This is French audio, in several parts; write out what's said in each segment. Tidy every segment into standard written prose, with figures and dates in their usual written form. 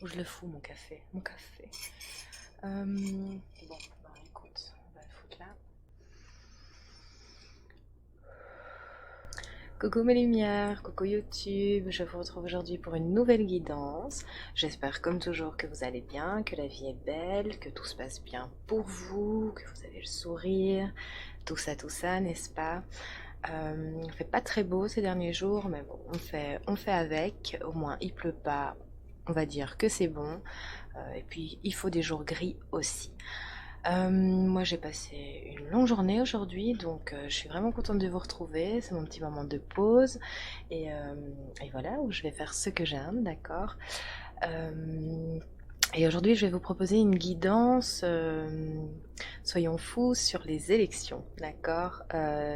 Où je le fous, mon café. Mon café. Bon, bah, écoute, on va le foutre là. Coucou mes lumières, coucou YouTube, je vous retrouve aujourd'hui pour une nouvelle guidance. J'espère comme toujours que vous allez bien, que la vie est belle, que tout se passe bien pour vous, que vous avez le sourire, tout ça, n'est-ce pas? Il fait pas très beau ces derniers jours, mais bon, on fait avec, au moins il pleut pas, on va dire que c'est bon. Et puis il faut des jours gris aussi. Moi j'ai passé une longue journée aujourd'hui, donc je suis vraiment contente de vous retrouver. C'est mon petit moment de pause. Et, euh, et voilà, où je vais faire ce que j'aime, d'accord. Euh, et aujourd'hui je vais vous proposer une guidance, soyons fous, sur les élections, d'accord.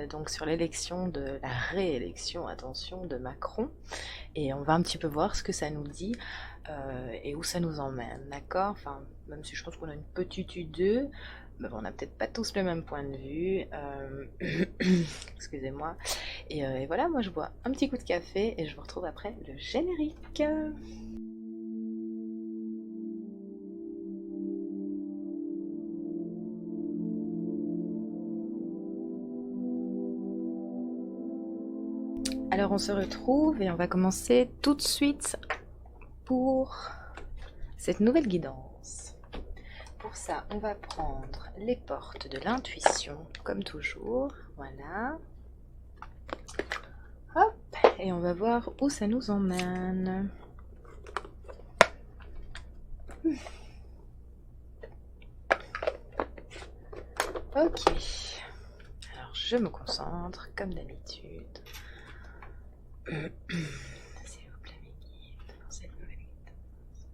Donc sur l'élection de la réélection, attention, de Macron. Et on va un petit peu voir ce que ça nous dit et où ça nous emmène, d'accord. Enfin, même si je pense qu'on a une petite idée, mais bon, on n'a peut-être pas tous le même point de vue. Excusez-moi. Et voilà, moi je bois un petit coup de café et je vous retrouve après le générique. Alors on se retrouve et on va commencer tout de suite pour cette nouvelle guidance. Pour ça, on va prendre les portes de l'intuition, comme toujours. Voilà. Hop. Et on va voir où ça nous emmène. Ok. Alors, je me concentre, comme d'habitude. S'il vous plaît, mes guides, dans cette nouvelle guidance.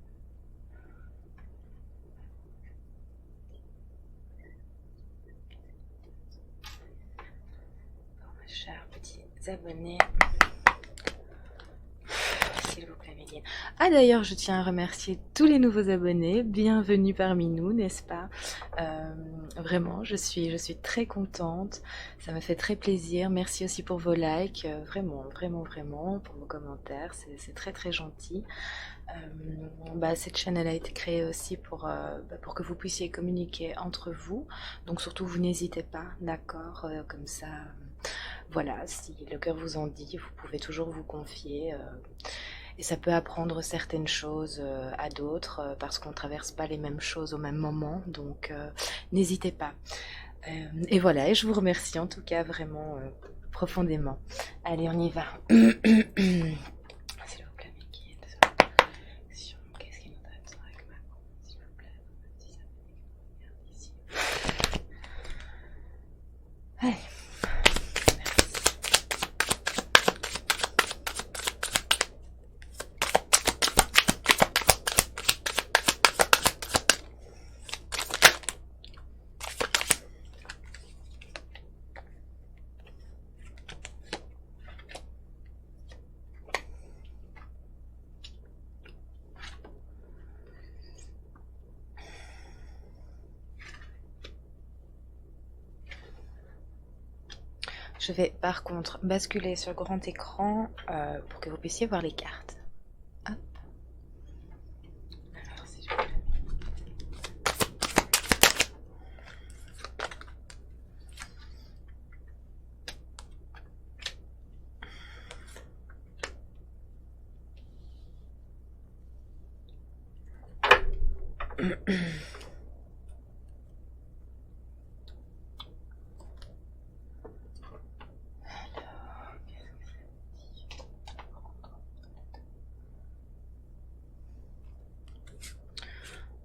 Pour mes chers petits abonnés, s'il vous plaît, mes guides. Ah, d'ailleurs, je tiens à remercier tous les nouveaux abonnés. Bienvenue parmi nous, n'est-ce pas? Vraiment, je suis très contente. Ça me fait très plaisir. Merci aussi pour vos likes. Vraiment, pour vos commentaires. C'est très, très gentil. Cette chaîne, elle a été créée aussi pour que vous puissiez communiquer entre vous. Donc, surtout, vous n'hésitez pas, d'accord? Comme ça, voilà, si le cœur vous en dit, vous pouvez toujours vous confier. Et ça peut apprendre certaines choses à d'autres parce qu'on ne traverse pas les mêmes choses au même moment. Donc, n'hésitez pas. Et voilà, et je vous remercie en tout cas vraiment profondément. Allez, on y va. S'il vous plaît, mes guides. Qu'est-ce qui nous donne avec Macron, s'il vous plaît? Si ça me regarde ici. Allez. Je vais par contre basculer sur le grand écran pour que vous puissiez voir les cartes. Hop. Alors, si je peux...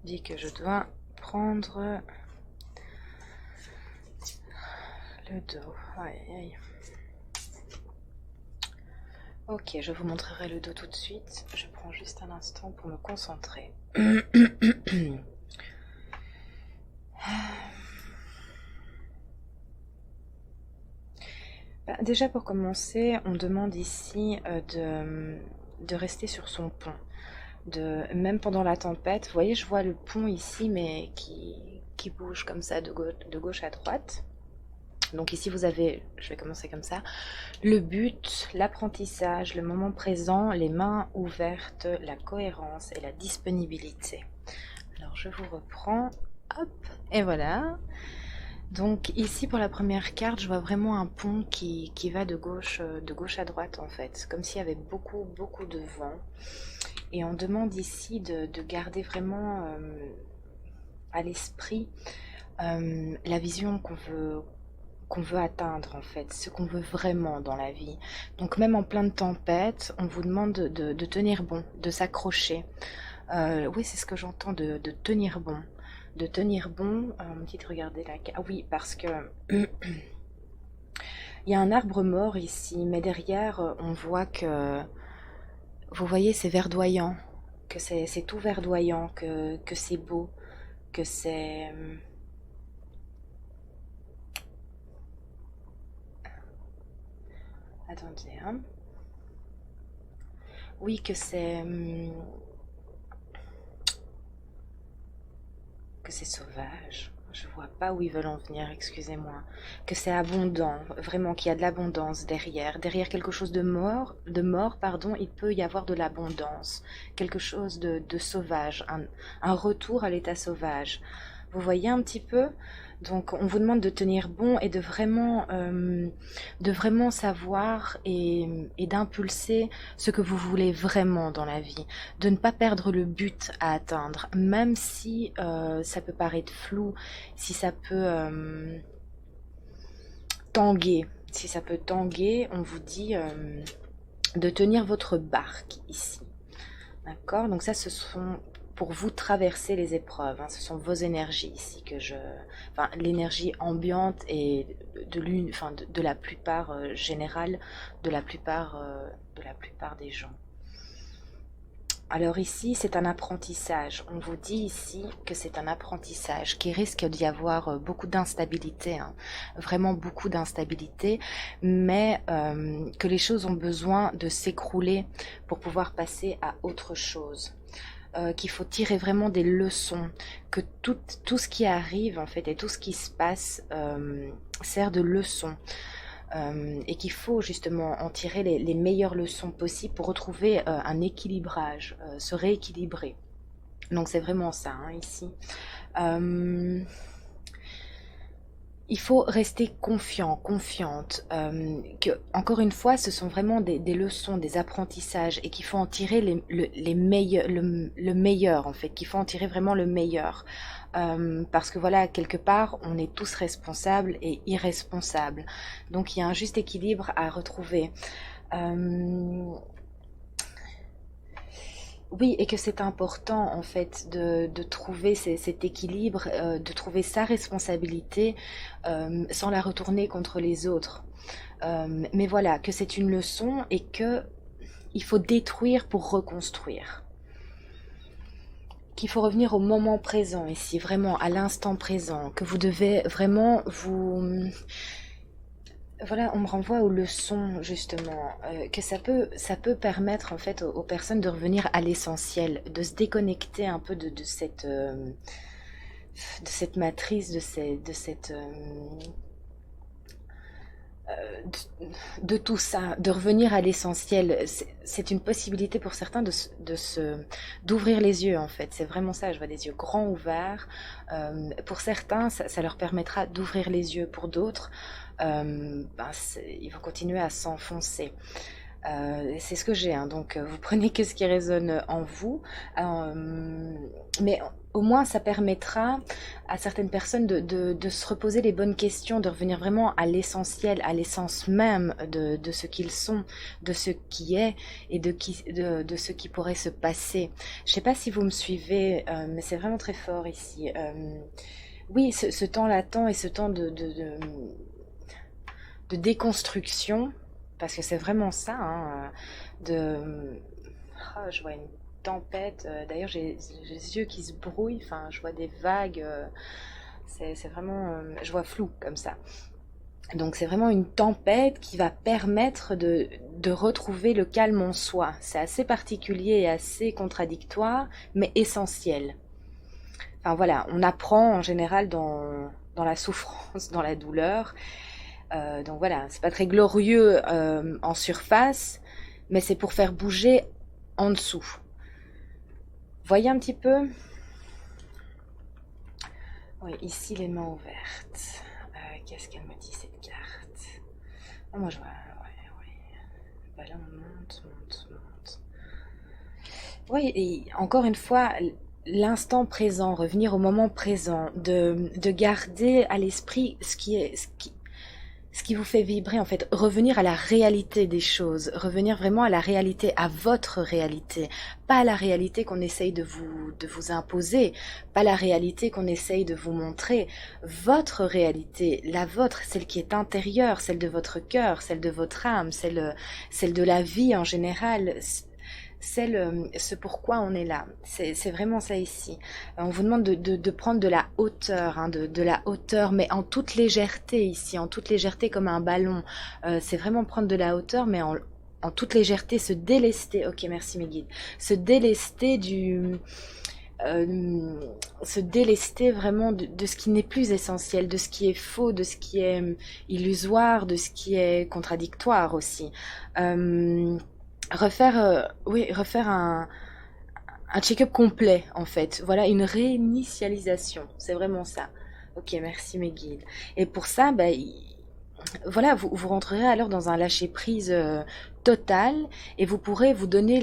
Dit que je dois prendre le dos. Aïe, aïe. Ok, je vous montrerai le dos tout de suite. Je prends juste un instant pour me concentrer. Déjà pour commencer, on demande ici de rester sur son pont. Même pendant la tempête, vous voyez, je vois le pont ici, mais qui bouge comme ça de gauche à droite. Donc ici vous avez, je vais commencer comme ça, le but, l'apprentissage, le moment présent, les mains ouvertes, la cohérence et la disponibilité. Alors je vous reprends, hop, et voilà. Donc ici pour la première carte, je vois vraiment un pont qui va de gauche à droite en fait, comme s'il y avait beaucoup de vent. Et on demande ici de garder vraiment à l'esprit la vision qu'on veut atteindre en fait, ce qu'on veut vraiment dans la vie. Donc même en pleine tempête, on vous demande de tenir bon, de s'accrocher. Oui, c'est ce que j'entends, de tenir bon. De tenir bon, petite regardez là. Ah oui, parce que il y a un arbre mort ici, mais derrière, on voit que, vous voyez, c'est verdoyant, que c'est tout verdoyant, que c'est beau, que c'est... Attendez, hein. Oui, que c'est sauvage. Je vois pas où ils veulent en venir, excusez-moi. Que c'est abondant, vraiment qu'il y a de l'abondance derrière. Derrière quelque chose de mort, pardon, il peut y avoir de l'abondance. Quelque chose de sauvage, un retour à l'état sauvage. Vous voyez un petit peu? Donc on vous demande de tenir bon et de vraiment savoir et d'impulser ce que vous voulez vraiment dans la vie, de ne pas perdre le but à atteindre, même si ça peut paraître flou, si ça peut tanguer. Si ça peut tanguer, on vous dit de tenir votre barque ici. D'accord? Donc ça, ce sont pour vous traverser les épreuves. Hein. Ce sont vos énergies ici que je... Enfin, l'énergie ambiante et de la plupart générale, de la plupart des gens. Alors ici, c'est un apprentissage. On vous dit ici que c'est un apprentissage, qu'il risque d'y avoir beaucoup d'instabilité, hein, vraiment beaucoup d'instabilité, mais que les choses ont besoin de s'écrouler pour pouvoir passer à autre chose. Qu'il faut tirer vraiment des leçons, que tout ce qui arrive en fait et tout ce qui se passe sert de leçon. Et qu'il faut justement en tirer les meilleures leçons possibles pour retrouver un équilibrage, se rééquilibrer. Donc c'est vraiment ça hein, ici. Il faut rester confiant, confiante, que, encore une fois, ce sont vraiment des leçons, des apprentissages, et qu'il faut en tirer les meilleurs, le meilleur, en fait, qu'il faut en tirer vraiment le meilleur. Parce que voilà, quelque part, on est tous responsables et irresponsables. Donc il y a un juste équilibre à retrouver. Oui, et que c'est important en fait de trouver cet équilibre, de trouver sa responsabilité sans la retourner contre les autres. Mais voilà, que c'est une leçon et que il faut détruire pour reconstruire. Qu'il faut revenir au moment présent ici, vraiment à l'instant présent, que vous devez vraiment vous... Voilà, on me renvoie aux leçons justement, que ça peut permettre en fait aux personnes de revenir à l'essentiel, de se déconnecter un peu de cette matrice, de tout ça, de revenir à l'essentiel. C'est une possibilité pour certains d'ouvrir les yeux en fait. C'est vraiment ça. Je vois des yeux grands ouverts. Pour certains, ça leur permettra d'ouvrir les yeux. Pour d'autres, ils vont continuer à s'enfoncer. C'est ce que j'ai, hein, donc vous prenez que ce qui résonne en vous, mais au moins ça permettra à certaines personnes de se reposer les bonnes questions, de revenir vraiment à l'essentiel, à l'essence même de ce qu'ils sont, de ce qui est et de ce qui pourrait se passer. Je ne sais pas si vous me suivez, mais c'est vraiment très fort ici. Oui, ce temps latent et ce temps de déconstruction, parce que c'est vraiment ça, hein, je vois une tempête, d'ailleurs j'ai les yeux qui se brouillent, enfin je vois des vagues, c'est vraiment, je vois flou comme ça. Donc c'est vraiment une tempête qui va permettre de retrouver le calme en soi. C'est assez particulier et assez contradictoire, mais essentiel. Enfin voilà, on apprend en général dans la souffrance, dans la douleur, Donc voilà, c'est pas très glorieux en surface, mais c'est pour faire bouger en dessous. Voyez un petit peu? Oui, ici les mains ouvertes. Qu'est-ce qu'elle me dit cette carte? Oh, moi je vois, ouais, ouais. Bah là on monte, monte, monte. Oui, et encore une fois, l'instant présent, revenir au moment présent, de garder à l'esprit ce qui vous fait vibrer, en fait, revenir à la réalité des choses, revenir vraiment à la réalité, à votre réalité, pas à la réalité qu'on essaye de vous imposer, pas la réalité qu'on essaye de vous montrer, votre réalité, la vôtre, celle qui est intérieure, celle de votre cœur, celle de votre âme, celle de la vie en général, ce pourquoi on est là. C'est vraiment ça ici. On vous demande de prendre de la hauteur, hein, de la hauteur, mais en toute légèreté ici, en toute légèreté comme un ballon. C'est vraiment prendre de la hauteur, mais en toute légèreté, se délester. Ok, merci mes guides. Se délester se délester vraiment de ce qui n'est plus essentiel, de ce qui est faux, de ce qui est illusoire, de ce qui est contradictoire aussi. Refaire un check-up complet, en fait. Voilà, une réinitialisation. C'est vraiment ça. Ok, merci mes guides. Et pour ça, bah, voilà, vous rentrerez alors dans un lâcher-prise total et vous pourrez vous donner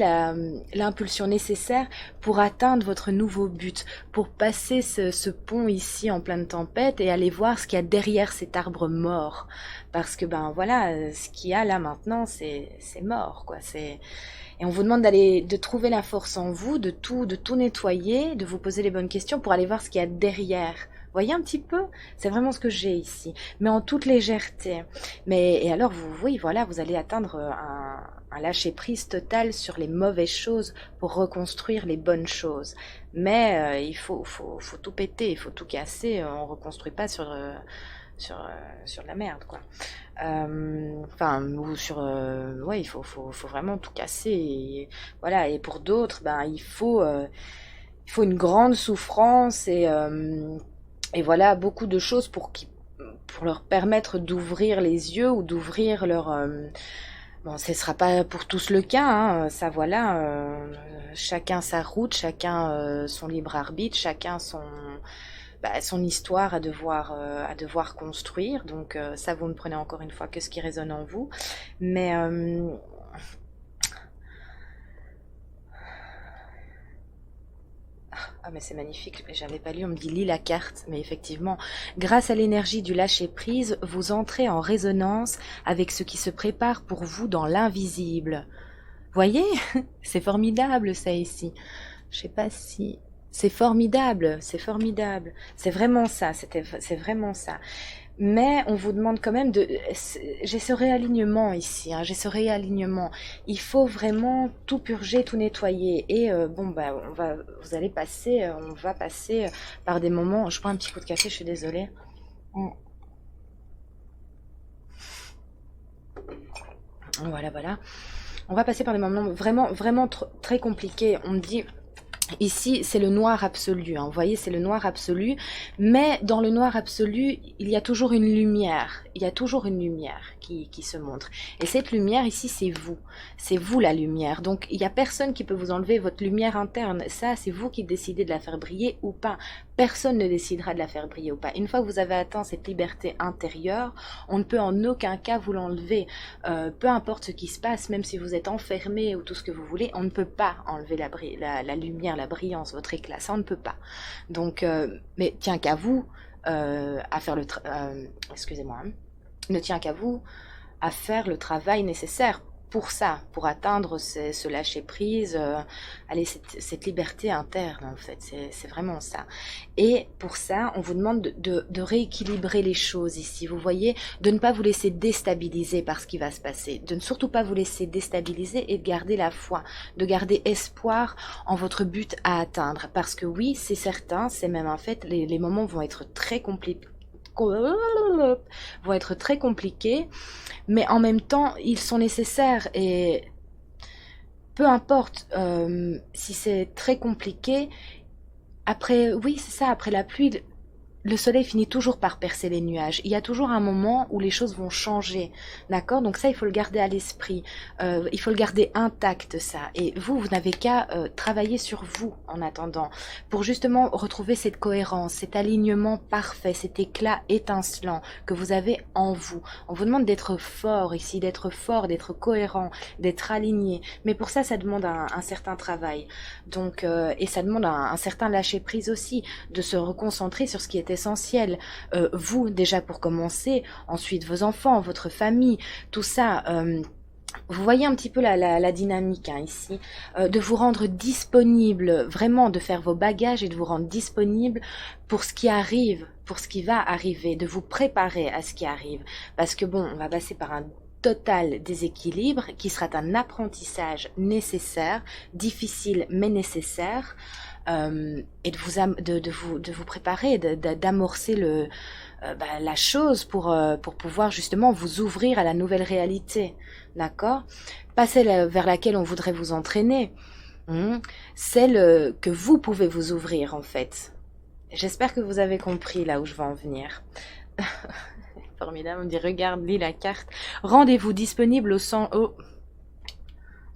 l'impulsion nécessaire pour atteindre votre nouveau but, pour passer ce pont ici en pleine tempête et aller voir ce qu'il y a derrière cet arbre mort. Parce que, ben voilà, ce qu'il y a là maintenant, c'est mort, quoi. Et on vous demande de trouver la force en vous, de tout nettoyer, de vous poser les bonnes questions pour aller voir ce qu'il y a derrière. Voyez un petit peu, c'est vraiment ce que j'ai ici, mais en toute légèreté. Et alors oui, voilà, vous allez atteindre un lâcher prise total sur les mauvaises choses pour reconstruire les bonnes choses. Mais il faut tout péter, il faut tout casser. On reconstruit pas sur de la merde, quoi. Enfin, ou sur, ouais, il faut vraiment tout casser. Voilà. Et pour d'autres, ben il faut une grande souffrance et voilà, beaucoup de choses pour leur permettre d'ouvrir les yeux ou d'ouvrir leur... bon, ce ne sera pas pour tous le cas, hein, ça voilà, chacun sa route, chacun son libre arbitre, chacun son histoire à devoir construire. Donc ça, vous ne prenez encore une fois que ce qui résonne en vous. Mais ah mais c'est magnifique, j'avais pas lu, on me dit lis la carte, mais effectivement, grâce à l'énergie du lâcher-prise, vous entrez en résonance avec ce qui se prépare pour vous dans l'invisible. Voyez, c'est formidable ça ici. Je sais pas si... C'est formidable, c'est formidable. C'est vraiment ça, c'est vraiment ça. Mais on vous demande quand même j'ai ce réalignement ici, hein, j'ai ce réalignement. Il faut vraiment tout purger, tout nettoyer. Et bon, bah, on va passer par des moments. Je prends un petit coup de café, je suis désolée. Mm. Voilà, voilà. On va passer par des moments vraiment, vraiment très compliqués. On me dit, ici, c'est le noir absolu, hein. Vous voyez, c'est le noir absolu. Mais dans le noir absolu, il y a toujours une lumière. Il y a toujours une lumière qui se montre. Et cette lumière ici, c'est vous. C'est vous la lumière. Donc, il n'y a personne qui peut vous enlever votre lumière interne. Ça, c'est vous qui décidez de la faire briller ou pas. Personne ne décidera de la faire briller ou pas. Une fois que vous avez atteint cette liberté intérieure, on ne peut en aucun cas vous l'enlever. Peu importe ce qui se passe, même si vous êtes enfermé ou tout ce que vous voulez, on ne peut pas enlever la lumière, la brillance, votre éclat. Ça, on ne peut pas. Donc, mais tiens qu'à vous à faire excusez-moi, hein, ne tient qu'à vous à faire le travail nécessaire pour ça, pour atteindre ce lâcher-prise, cette liberté interne, en fait, c'est vraiment ça. Et pour ça, on vous demande de rééquilibrer les choses ici, vous voyez, de ne pas vous laisser déstabiliser par ce qui va se passer, de ne surtout pas vous laisser déstabiliser et de garder la foi, de garder espoir en votre but à atteindre, parce que oui, c'est certain, c'est même un fait, les moments vont être très compliqués, mais en même temps, ils sont nécessaires et peu importe si c'est très compliqué, après, oui, c'est ça, après la pluie, le soleil finit toujours par percer les nuages. Il y a toujours un moment où les choses vont changer, d'accord? Donc ça, il faut le garder à l'esprit. Il faut le garder intact, ça. Et vous, vous n'avez qu'à travailler sur vous en attendant, pour justement retrouver cette cohérence, cet alignement parfait, cet éclat étincelant que vous avez en vous. On vous demande d'être fort ici, d'être cohérent, d'être aligné. Mais pour ça, ça demande un certain travail. Donc, et ça demande un certain lâcher-prise aussi, de se reconcentrer sur ce qui est essentiel. Vous, déjà pour commencer, ensuite vos enfants, votre famille, tout ça. Vous voyez un petit peu la dynamique hein, ici, de vous rendre disponible, vraiment de faire vos bagages et de vous rendre disponible pour ce qui arrive, pour ce qui va arriver, de vous préparer à ce qui arrive. Parce que bon, on va passer par un total déséquilibre qui sera un apprentissage nécessaire, difficile mais nécessaire, et de vous préparer, d'amorcer la chose pour pouvoir justement vous ouvrir à la nouvelle réalité, d'accord? Pas celle vers laquelle on voudrait vous entraîner, celle que vous pouvez vous ouvrir en fait. J'espère que vous avez compris là où je veux en venir. Formidable, on me dit regarde, lis la carte. Rendez-vous disponible au sang... Oh.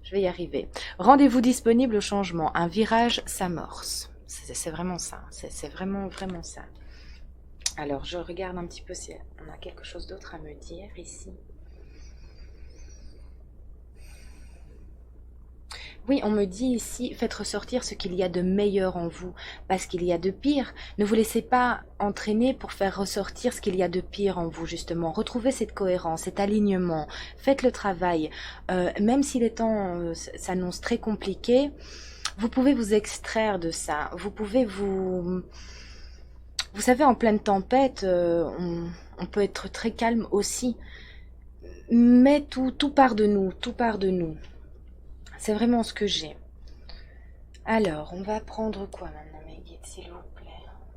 Je vais y arriver. Rendez-vous disponible au changement. Un virage s'amorce. C'est vraiment ça. C'est vraiment, vraiment ça. Alors, je regarde un petit peu si on a quelque chose d'autre à me dire ici. Oui, on me dit ici, faites ressortir ce qu'il y a de meilleur en vous, parce qu'il y a de pire. Ne vous laissez pas entraîner pour faire ressortir ce qu'il y a de pire en vous, justement. Retrouvez cette cohérence, cet alignement. Faites le travail. Même si les temps s'annoncent très compliqués, vous pouvez vous extraire de ça. Vous pouvez vous... Vous savez, en pleine tempête, on peut être très calme aussi. Mais tout part de nous, tout part de nous. C'est vraiment ce que j'ai. Alors, on va prendre quoi maintenant, mes guides, s'il vous plaît?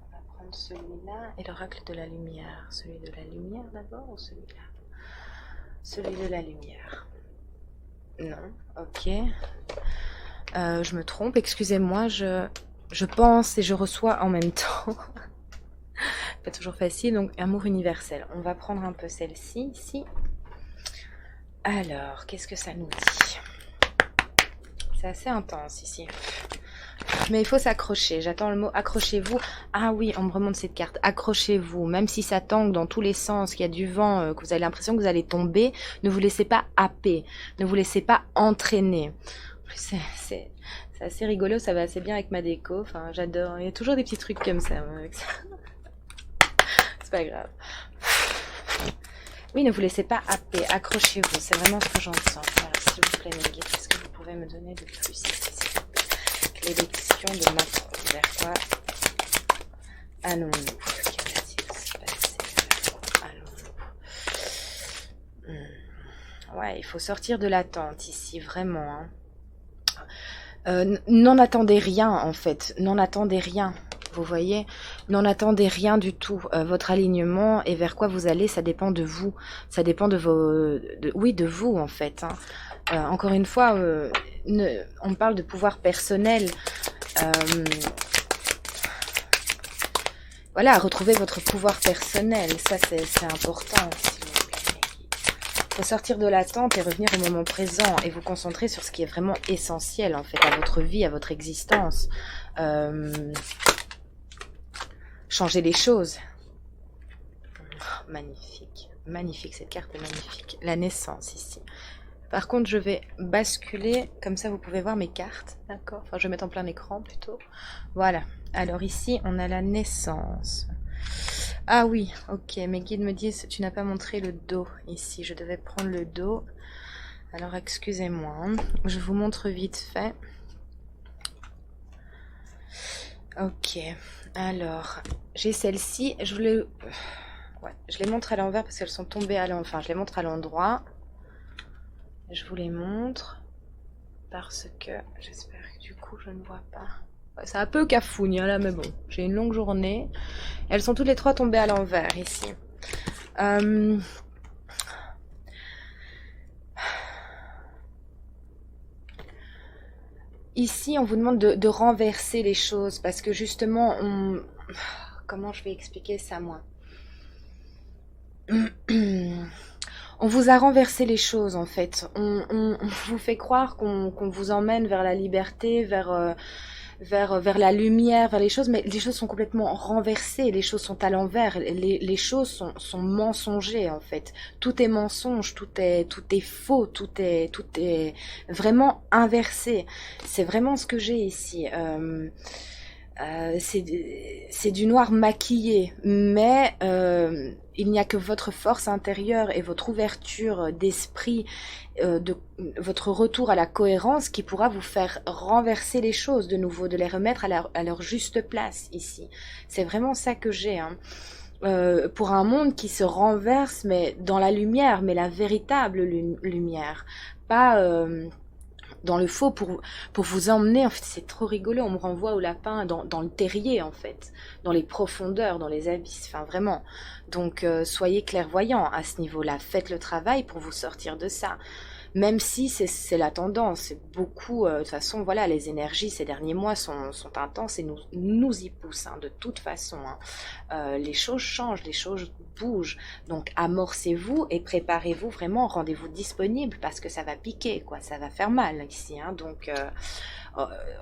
On va prendre celui-là et l'oracle de la lumière. Celui de la lumière d'abord ou celui-là? Celui de la lumière. Non, ok. Je me trompe, excusez-moi, je pense et je reçois en même temps. Pas toujours facile, donc amour universel. On va prendre un peu celle-ci, ici. Alors, qu'est-ce que ça nous dit? C'est assez intense ici. Mais il faut s'accrocher. J'attends le mot accrochez-vous. Ah oui, on me remonte cette carte. Accrochez-vous. Même si ça tangue dans tous les sens, qu'il y a du vent, que vous avez l'impression que vous allez tomber, ne vous laissez pas happer. Ne vous laissez pas entraîner. C'est assez rigolo. Ça va assez bien avec ma déco. Enfin, j'adore. Il y a toujours des petits trucs comme ça. C'est pas grave. Oui, ne vous laissez pas happer. Accrochez-vous. C'est vraiment ce que j'entends. Voilà, s'il vous plaît, mes guides, est-ce que vous pouvez me donner de plus ici, s'il vous plaît? L'élection de Macron. Vers quoi allons-nous? Que va-t-il se passer? Allons-nous. Ouais, il faut sortir de l'attente ici, vraiment. N'en attendez rien, en fait. N'en attendez rien. Vous voyez, n'en attendez rien du tout. Votre alignement et vers quoi vous allez, ça dépend de vous. Ça dépend de vos... oui, de vous, en fait. Encore une fois, on parle de pouvoir personnel. Voilà, retrouver votre pouvoir personnel. Ça, c'est important, s'il vous plaît. Il faut sortir de l'attente et revenir au moment présent et vous concentrer sur ce qui est vraiment essentiel, en fait, à votre vie, à votre existence. Changer les choses. Oh, magnifique. Magnifique, cette carte est magnifique. La naissance, ici. Par contre, je vais basculer, comme ça vous pouvez voir mes cartes, d'accord? Enfin, je vais mettre en plein écran plutôt. Voilà. Alors ici, on a la naissance. Ah oui, ok. Mes guides me disent, tu n'as pas montré le dos ici. Je devais prendre le dos. Alors, excusez-moi. Je vous montre vite fait. Ok. Alors, j'ai celle-ci. Je voulais... Ouais, je les montre à l'envers parce qu'elles sont tombées à l'endroit. Enfin, je les montre à l'endroit. Je vous les montre parce que j'espère que du coup je ne vois pas. Ouais, c'est un peu cafougne là, mais bon, j'ai une longue journée. Elles sont toutes les trois tombées à l'envers ici. Ici, on vous demande de renverser les choses parce que justement, comment je vais expliquer ça moi? On vous a renversé les choses en fait. On vous fait croire qu'on vous emmène vers la liberté, vers la lumière, vers les choses, mais les choses sont complètement renversées, les choses sont à l'envers, les choses sont mensongères en fait. Tout est mensonge, tout est faux, tout est vraiment inversé. C'est vraiment ce que j'ai ici. C'est du noir maquillé, mais il n'y a que votre force intérieure et votre ouverture d'esprit, votre retour à la cohérence qui pourra vous faire renverser les choses de nouveau, de les remettre à leur juste place ici. C'est vraiment ça que j'ai, hein. Pour un monde qui se renverse, mais dans la lumière, mais la véritable lumière, pas dans le faux pour vous emmener. En fait, c'est trop rigolo, on me renvoie au lapin dans le terrier, en fait, dans les profondeurs, dans les abysses, enfin vraiment. Donc, soyez clairvoyants à ce niveau-là, faites le travail pour vous sortir de ça. Même si c'est la tendance, c'est beaucoup, de toute façon, voilà, les énergies ces derniers mois sont intenses et nous y poussent, hein, de toute façon, hein. Les choses changent, les choses bougent, donc amorcez-vous et préparez-vous vraiment, rendez-vous disponible parce que ça va piquer, quoi, ça va faire mal ici, hein, donc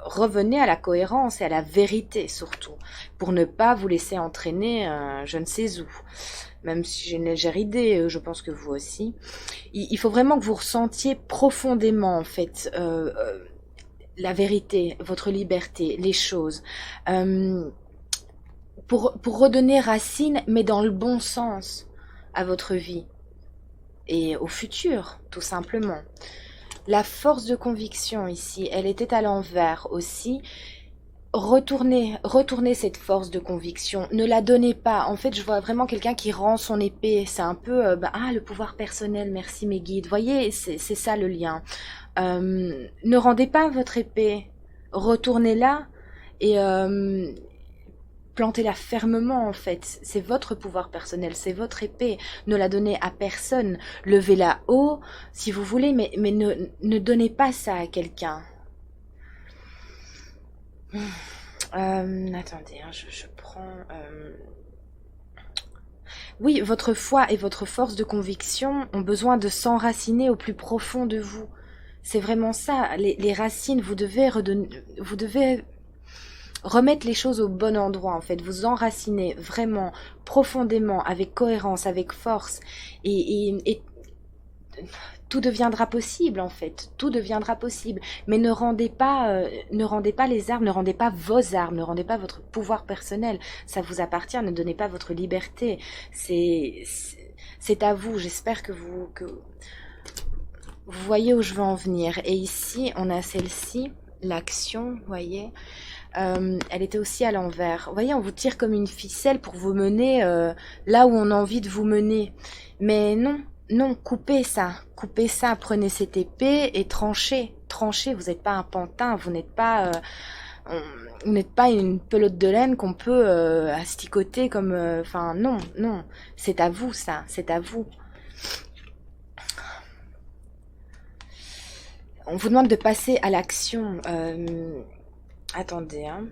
revenez à la cohérence et à la vérité surtout, pour ne pas vous laisser entraîner je ne sais où. Même si j'ai une légère idée, je pense que vous aussi. Il faut vraiment que vous ressentiez profondément, en fait, la vérité, votre liberté, les choses. Pour redonner racine, mais dans le bon sens, à votre vie et au futur, tout simplement. La force de conviction ici, elle était à l'envers aussi. Retournez cette force de conviction. Ne la donnez pas. En fait, je vois vraiment quelqu'un qui rend son épée. C'est un peu, le pouvoir personnel, merci mes guides. Voyez, c'est ça le lien. Ne rendez pas votre épée. Retournez-la et plantez-la fermement, en fait. C'est votre pouvoir personnel, c'est votre épée. Ne la donnez à personne. Levez-la haut, si vous voulez, mais ne donnez pas ça à quelqu'un. Attendez, hein, je prends... Oui, votre foi et votre force de conviction ont besoin de s'enraciner au plus profond de vous. C'est vraiment ça, les racines, vous devez remettre les choses au bon endroit, en fait, vous enraciner vraiment, profondément, avec cohérence, avec force, et tout deviendra possible, en fait, tout deviendra possible, mais ne rendez pas les armes, ne rendez pas vos armes, ne rendez pas votre pouvoir personnel, ça vous appartient, ne donnez pas votre liberté, c'est à vous, j'espère que vous voyez où je veux en venir. Et ici, on a celle-ci, l'action, vous voyez, elle était aussi à l'envers. Vous voyez, on vous tire comme une ficelle pour vous mener là où on a envie de vous mener. Mais non, non, coupez ça, prenez cette épée et tranchez, vous n'êtes pas un pantin, vous n'êtes pas... vous n'êtes pas une pelote de laine qu'on peut asticoter comme... Enfin, non, non, c'est à vous ça, c'est à vous. On vous demande de passer à l'action. Attendez, hein.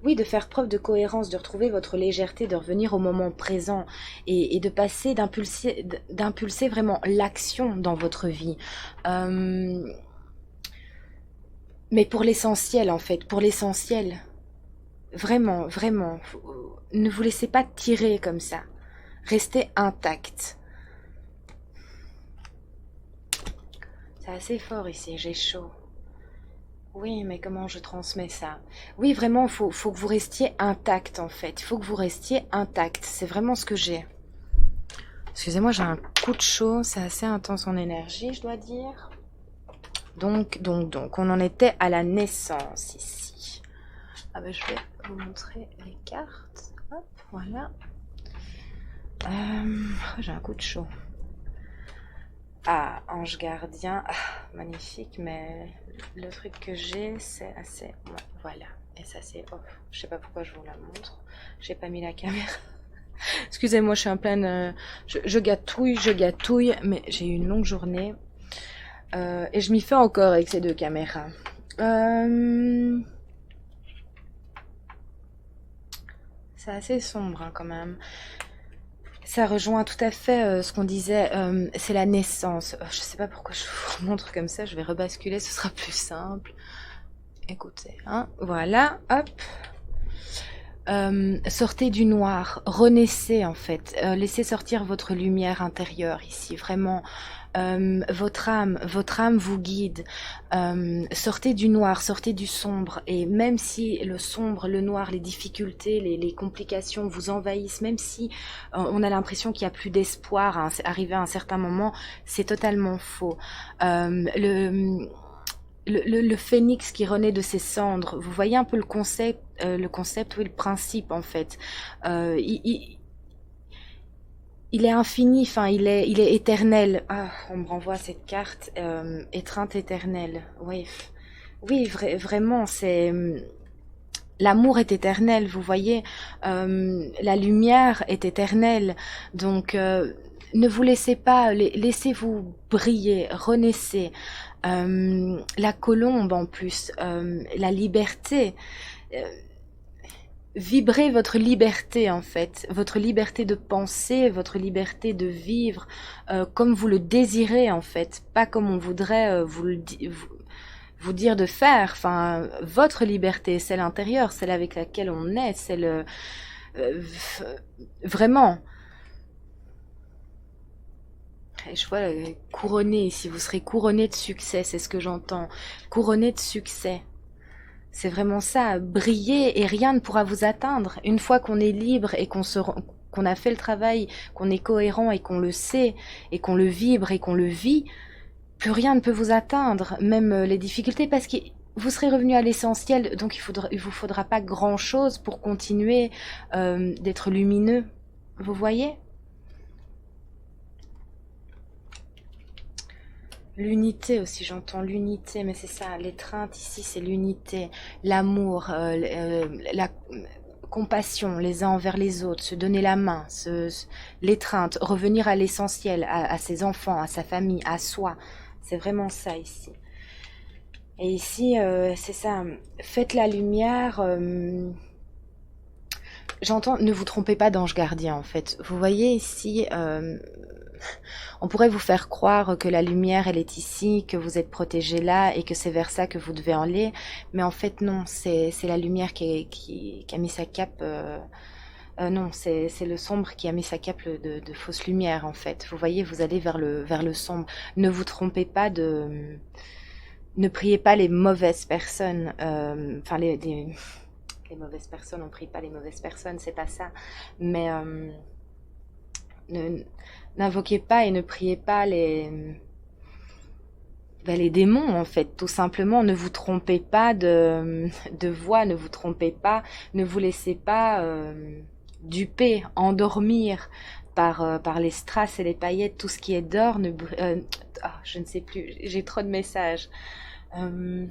Oui, de faire preuve de cohérence, de retrouver votre légèreté, de revenir au moment présent et de passer, d'impulser vraiment l'action dans votre vie. Mais pour l'essentiel, en fait, pour l'essentiel. Vraiment, vraiment. Ne vous laissez pas tirer comme ça. Restez intact. C'est assez fort ici, j'ai chaud. Oui, mais comment je transmets ça? Oui, vraiment, faut que vous restiez intact, en fait. Il faut que vous restiez intact. C'est vraiment ce que j'ai. Excusez-moi, j'ai un coup de chaud. C'est assez intense en énergie, je dois dire. Donc, on en était à la naissance, ici. Ah ben, je vais vous montrer les cartes. Hop, voilà. J'ai un coup de chaud. Ah, ange gardien, magnifique, mais le truc que j'ai, c'est assez... Ouais, voilà, et ça c'est off. Je sais pas pourquoi je vous la montre. J'ai pas mis la caméra. Excusez-moi, je suis en pleine... Je gâtouille, mais j'ai eu une longue journée. Et je m'y fais encore avec ces deux caméras. C'est assez sombre hein, quand même. Ça rejoint tout à fait ce qu'on disait, c'est la naissance. Je sais pas pourquoi je vous montre comme ça, je vais rebasculer, ce sera plus simple. Écoutez, hein, voilà, hop. Sortez du noir, renaissez en fait, laissez sortir votre lumière intérieure ici, vraiment. Votre âme vous guide. Sortez du noir, sortez du sombre, et même si le sombre, le noir, les difficultés, les complications vous envahissent, même si on a l'impression qu'il n'y a plus d'espoir hein, arrivé à un certain moment, c'est totalement faux. Le phénix qui renaît de ses cendres, vous voyez un peu le concept, oui, le principe en fait. Euh, il, il- il est infini, enfin il est éternel. Ah, on me renvoie cette carte, étreinte éternelle. Oui, oui, vraiment, c'est l'amour est éternel. Vous voyez, la lumière est éternelle. Donc, ne vous laissez pas, laissez-vous briller, renaissez. La colombe en plus, la liberté. euh, Vibrez votre liberté en fait, votre liberté de penser, votre liberté de vivre comme vous le désirez en fait, pas comme on voudrait vous dire de faire. Enfin, votre liberté, celle intérieure, celle avec laquelle on est, celle euh, vraiment. Et je vois couronné ici, vous serez couronné de succès, c'est ce que j'entends, couronné de succès. C'est vraiment ça, briller et rien ne pourra vous atteindre. Une fois qu'on est libre et qu'on a fait le travail, qu'on est cohérent et qu'on le sait, et qu'on le vibre et qu'on le vit, plus rien ne peut vous atteindre, même les difficultés, parce que vous serez revenu à l'essentiel, donc il vous faudra pas grand-chose pour continuer d'être lumineux. Vous voyez? L'unité aussi, j'entends l'unité, mais c'est ça, l'étreinte ici, c'est l'unité, l'amour, la compassion les uns envers les autres, se donner la main, l'étreinte, revenir à l'essentiel, à ses enfants, à sa famille, à soi. C'est vraiment ça ici. Et ici, c'est ça, faites la lumière. J'entends, ne vous trompez pas d'ange gardien en fait. Vous voyez ici, on pourrait vous faire croire que la lumière elle est ici, que vous êtes protégé là et que c'est vers ça que vous devez aller, mais en fait non, c'est la lumière qui a mis sa cape. Non, c'est le sombre qui a mis sa cape de fausse lumière en fait. Vous voyez, vous allez vers le sombre. Ne vous trompez pas de, ne priez pas les mauvaises personnes. Enfin les mauvaises personnes, on prie pas les mauvaises personnes, c'est pas ça. Mais ne, n'invoquez pas et ne priez pas les démons en fait, tout simplement. Ne vous trompez pas de voix, ne vous trompez pas, ne vous laissez pas duper, endormir par les strass et les paillettes, tout ce qui est d'or. Je ne sais plus, j'ai trop de messages. Euh,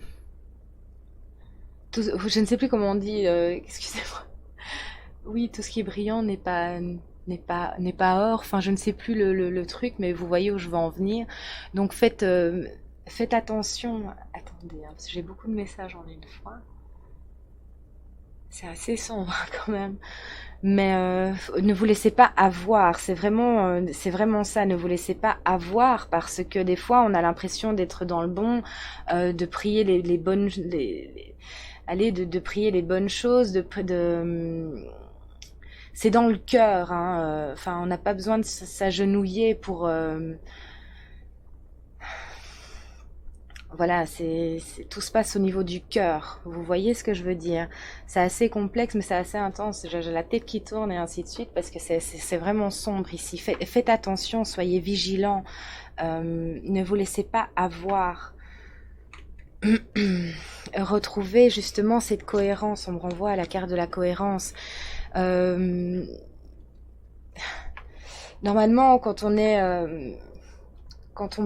je ne sais plus comment on dit, excusez-moi. Oui, tout ce qui est brillant n'est pas or. Enfin, je ne sais plus le truc, mais vous voyez où je veux en venir. Donc faites attention. Attendez, hein, parce que j'ai beaucoup de messages en une fois. C'est assez sombre quand même. Mais ne vous laissez pas avoir. C'est vraiment ça. Ne vous laissez pas avoir parce que des fois, on a l'impression d'être dans le bon, de prier les bonnes, allez, de prier les bonnes choses, c'est dans le cœur. Hein, enfin, on n'a pas besoin de s'agenouiller pour. Voilà, tout se passe au niveau du cœur. Vous voyez ce que je veux dire? C'est assez complexe, mais c'est assez intense. J'ai la tête qui tourne et ainsi de suite parce que c'est vraiment sombre ici. Faites attention, soyez vigilants. Ne vous laissez pas avoir. Retrouvez justement cette cohérence. On me renvoie à la carte de la cohérence. Euh, Normalement, quand on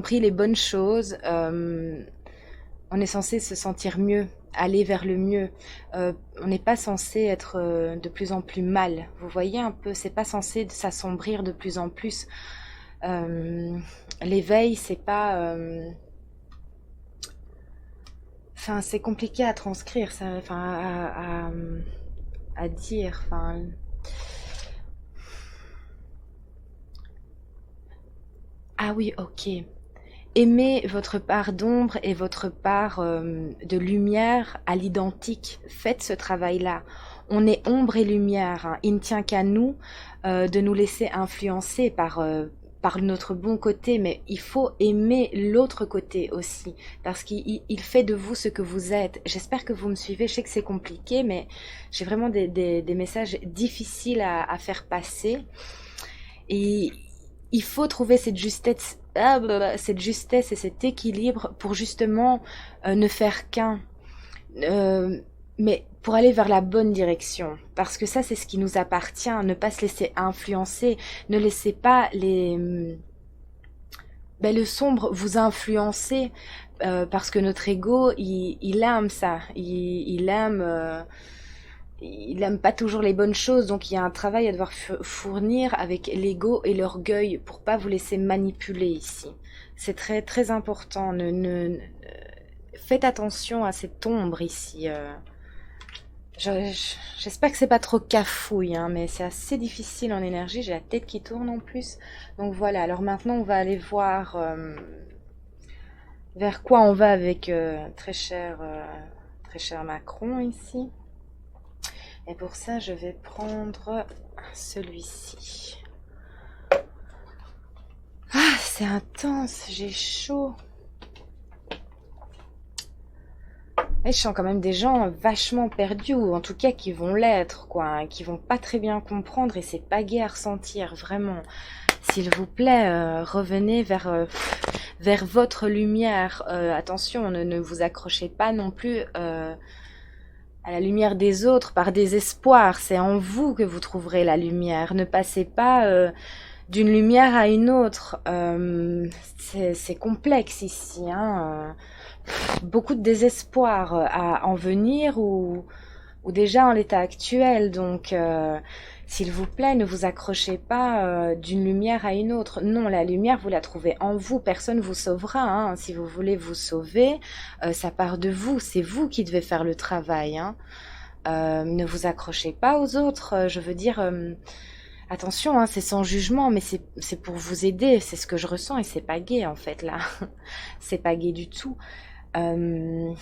prie les bonnes choses, on est censé se sentir mieux, aller vers le mieux. On n'est pas censé être de plus en plus mal. Vous voyez un peu, c'est pas censé s'assombrir de plus en plus. Euh, L'éveil, c'est pas. Enfin, c'est compliqué à transcrire, ça, enfin, à dire. Enfin, Ah oui, ok. Aimez votre part d'ombre et votre part de lumière à l'identique. Faites ce travail-là. On est ombre et lumière, hein. Il ne tient qu'à nous de nous laisser influencer par notre bon côté, mais il faut aimer l'autre côté aussi, parce qu'il fait de vous ce que vous êtes. J'espère que vous me suivez. Je sais que c'est compliqué, mais j'ai vraiment des messages difficiles à faire passer. Et il faut trouver cette justesse et cet équilibre pour justement ne faire qu'un, euh, mais pour aller vers la bonne direction. Parce que ça, c'est ce qui nous appartient. Ne pas se laisser influencer. Ne laissez pas le sombre vous influencer. Parce que notre ego, il aime ça. Il aime pas toujours les bonnes choses, donc il y a un travail à devoir fournir avec l'ego et l'orgueil pour pas vous laisser manipuler ici. C'est très très important. Faites attention à cette ombre ici. J'espère que c'est pas trop cafouille, hein, mais c'est assez difficile en énergie. J'ai la tête qui tourne en plus. Donc voilà. Alors maintenant, on va aller voir vers quoi on va avec très cher Macron ici. Et pour ça, je vais prendre celui-ci. Ah, c'est intense, j'ai chaud. Et je sens quand même des gens vachement perdus, ou en tout cas qui vont l'être, quoi, hein, qui vont pas très bien comprendre, et c'est pas gai à ressentir, vraiment. S'il vous plaît, revenez vers votre lumière. Attention, ne vous accrochez pas non plus à la lumière des autres par désespoir. C'est en vous que vous trouverez la lumière. Ne passez pas d'une lumière à une autre. C'est complexe ici, hein. Beaucoup de désespoir à en venir ou déjà en l'état actuel. Donc, s'il vous plaît, ne vous accrochez pas d'une lumière à une autre. Non, la lumière, vous la trouvez en vous. Personne vous sauvera, hein. Si vous voulez vous sauver, ça part de vous. C'est vous qui devez faire le travail, hein. Ne vous accrochez pas aux autres. Je veux dire, attention, hein, c'est sans jugement, mais c'est pour vous aider. C'est ce que je ressens et c'est pas gai en fait là. C'est pas gai du tout. Euh,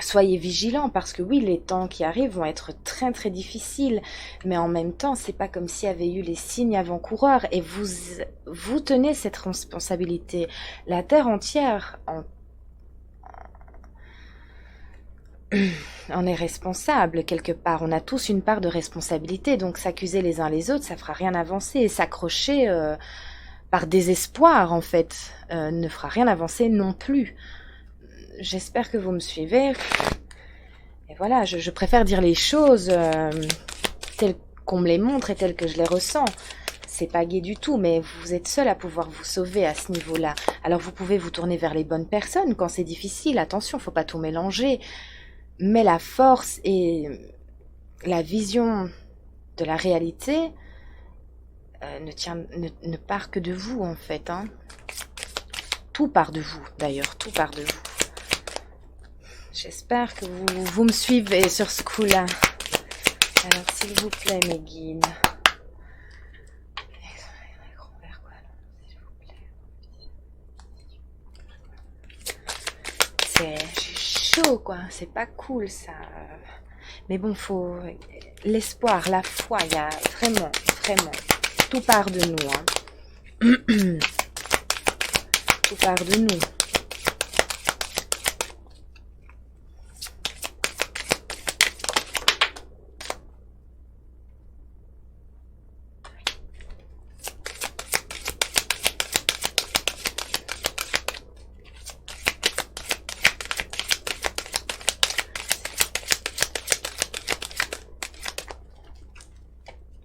Soyez vigilants parce que oui, les temps qui arrivent vont être très très difficiles, mais en même temps, c'est pas comme s'il y avait eu les signes avant-coureurs et vous tenez cette responsabilité. La terre entière en est responsable quelque part. On a tous une part de responsabilité, donc s'accuser les uns les autres, ça fera rien avancer et s'accrocher par désespoir en fait ne fera rien avancer non plus. J'espère que vous me suivez. Et voilà, je préfère dire les choses telles qu'on me les montre et telles que je les ressens. C'est pas gai du tout, mais vous êtes seul à pouvoir vous sauver à ce niveau-là. Alors vous pouvez vous tourner vers les bonnes personnes quand c'est difficile. Attention, faut pas tout mélanger. Mais la force et la vision de la réalité ne part que de vous en fait, hein. Tout part de vous d'ailleurs, tout part de vous. J'espère que vous me suivez sur ce coup-là. Alors, s'il vous plaît, mes guides. J'ai chaud, quoi. C'est pas cool, ça. Mais bon, faut... L'espoir, la foi, il y a vraiment, vraiment... Tout part de nous, hein. Tout part de nous.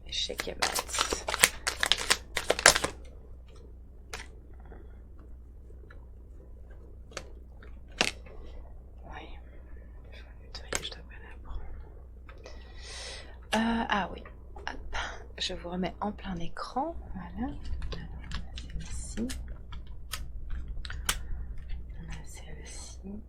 Échec et mat. Ah oui, hop. Je vous remets en plein écran, voilà. Celle-ci. On a celle-ci.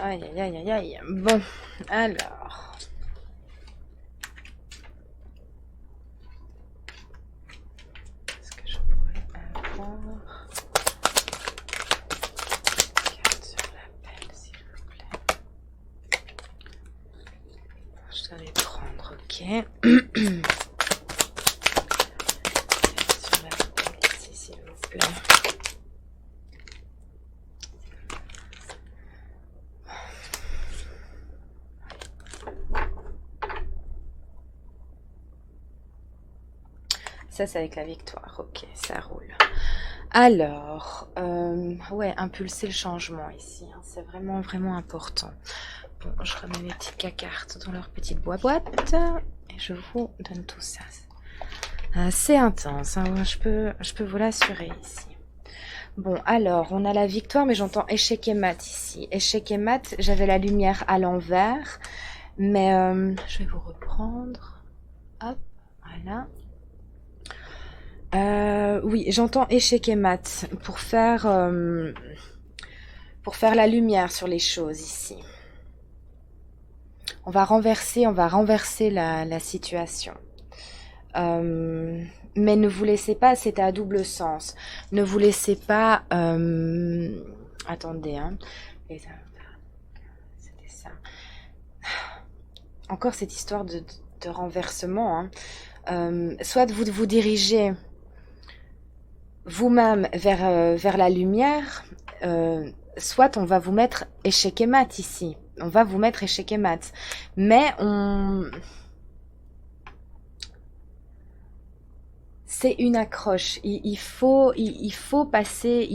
Aïe, aïe, aïe, aïe, aïe. Bon, alors. Est-ce que je pourrais avoir... Carte sur l'appel, s'il vous plaît. Je dois les prendre, ok. Sur l'appel ici, s'il vous plaît. Ça, c'est avec la victoire. Ok, ça roule. Alors, ouais, impulser le changement ici. Hein, c'est vraiment, vraiment important. Bon, je remets mes petites cartes dans leur petite boîte. Et je vous donne tout ça. C'est intense, hein, je peux vous l'assurer ici. Bon, alors, on a la victoire, mais j'entends échec et mat ici. Échec et mat, j'avais la lumière à l'envers. Mais je vais vous reprendre. Hop, voilà. Oui, j'entends échec et mat pour faire la lumière sur les choses ici. On va renverser la situation. Mais ne vous laissez pas, c'était à double sens. Ne vous laissez pas... attendez, hein. C'était ça. Encore cette histoire de renversement. Hein. Soit vous vous dirigez vous-même vers la lumière, soit on va vous mettre échec et mat ici. On va vous mettre échec et mat. Mais c'est une accroche. Il faut passer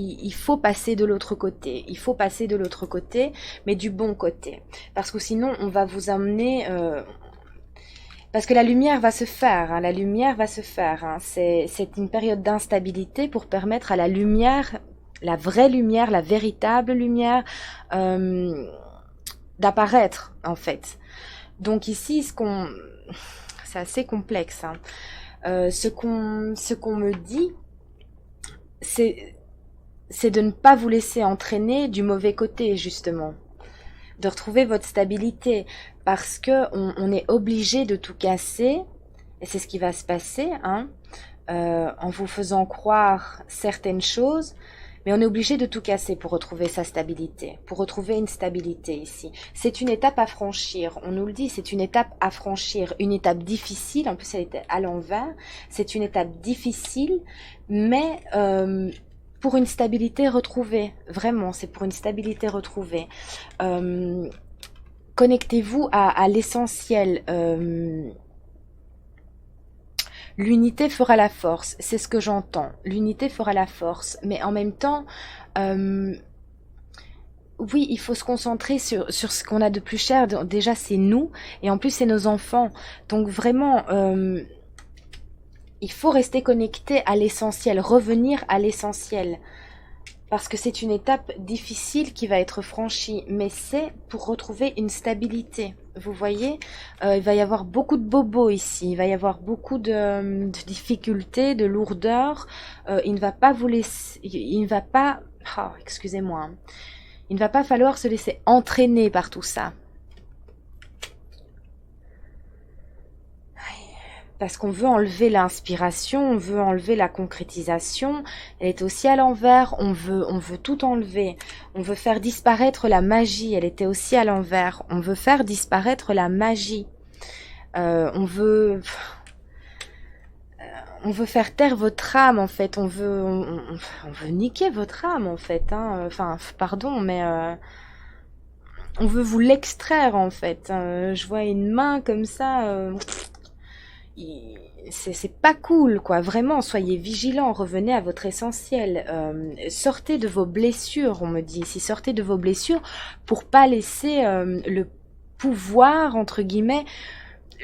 de l'autre côté. Il faut passer de l'autre côté, mais du bon côté. Parce que sinon, on va vous amener... parce que la lumière va se faire, hein, la lumière va se faire. Hein. C'est une période d'instabilité pour permettre à la lumière, la vraie lumière, la véritable lumière, d'apparaître, en fait. Donc ici, c'est assez complexe. Hein. Ce qu'on me dit, c'est de ne pas vous laisser entraîner du mauvais côté, justement. De retrouver votre stabilité, parce que on est obligé de tout casser, et c'est ce qui va se passer, hein, en vous faisant croire certaines choses, mais on est obligé de tout casser pour retrouver sa stabilité, pour retrouver une stabilité ici. C'est une étape à franchir, on nous le dit, c'est une étape à franchir, une étape difficile, en plus elle était à l'envers, c'est une étape difficile, mais... pour une stabilité retrouvée, vraiment, c'est pour une stabilité retrouvée. Connectez-vous à l'essentiel. L'unité fera la force, c'est ce que j'entends. L'unité fera la force, mais en même temps, oui, il faut se concentrer sur ce qu'on a de plus cher. Déjà, c'est nous, et en plus, c'est nos enfants. Donc vraiment... il faut rester connecté à l'essentiel, revenir à l'essentiel. Parce que c'est une étape difficile qui va être franchie, mais c'est pour retrouver une stabilité. Vous voyez, il va y avoir beaucoup de bobos ici, il va y avoir beaucoup de difficultés, de lourdeur. Il ne va pas vous laisser, il ne va pas, oh, excusez-moi, hein. Il ne va pas falloir se laisser entraîner par tout ça. Parce qu'on veut enlever l'inspiration, on veut enlever la concrétisation, elle est aussi à l'envers, on veut tout enlever, on veut faire disparaître la magie, elle était aussi à l'envers, on veut faire disparaître la magie, on veut faire taire votre âme en fait, on veut niquer votre âme en fait, hein. Enfin pardon mais... on veut vous l'extraire en fait, je vois une main comme ça... c'est pas cool quoi, vraiment soyez vigilants, revenez à votre essentiel, sortez de vos blessures, on me dit ici, sortez de vos blessures pour pas laisser le pouvoir entre guillemets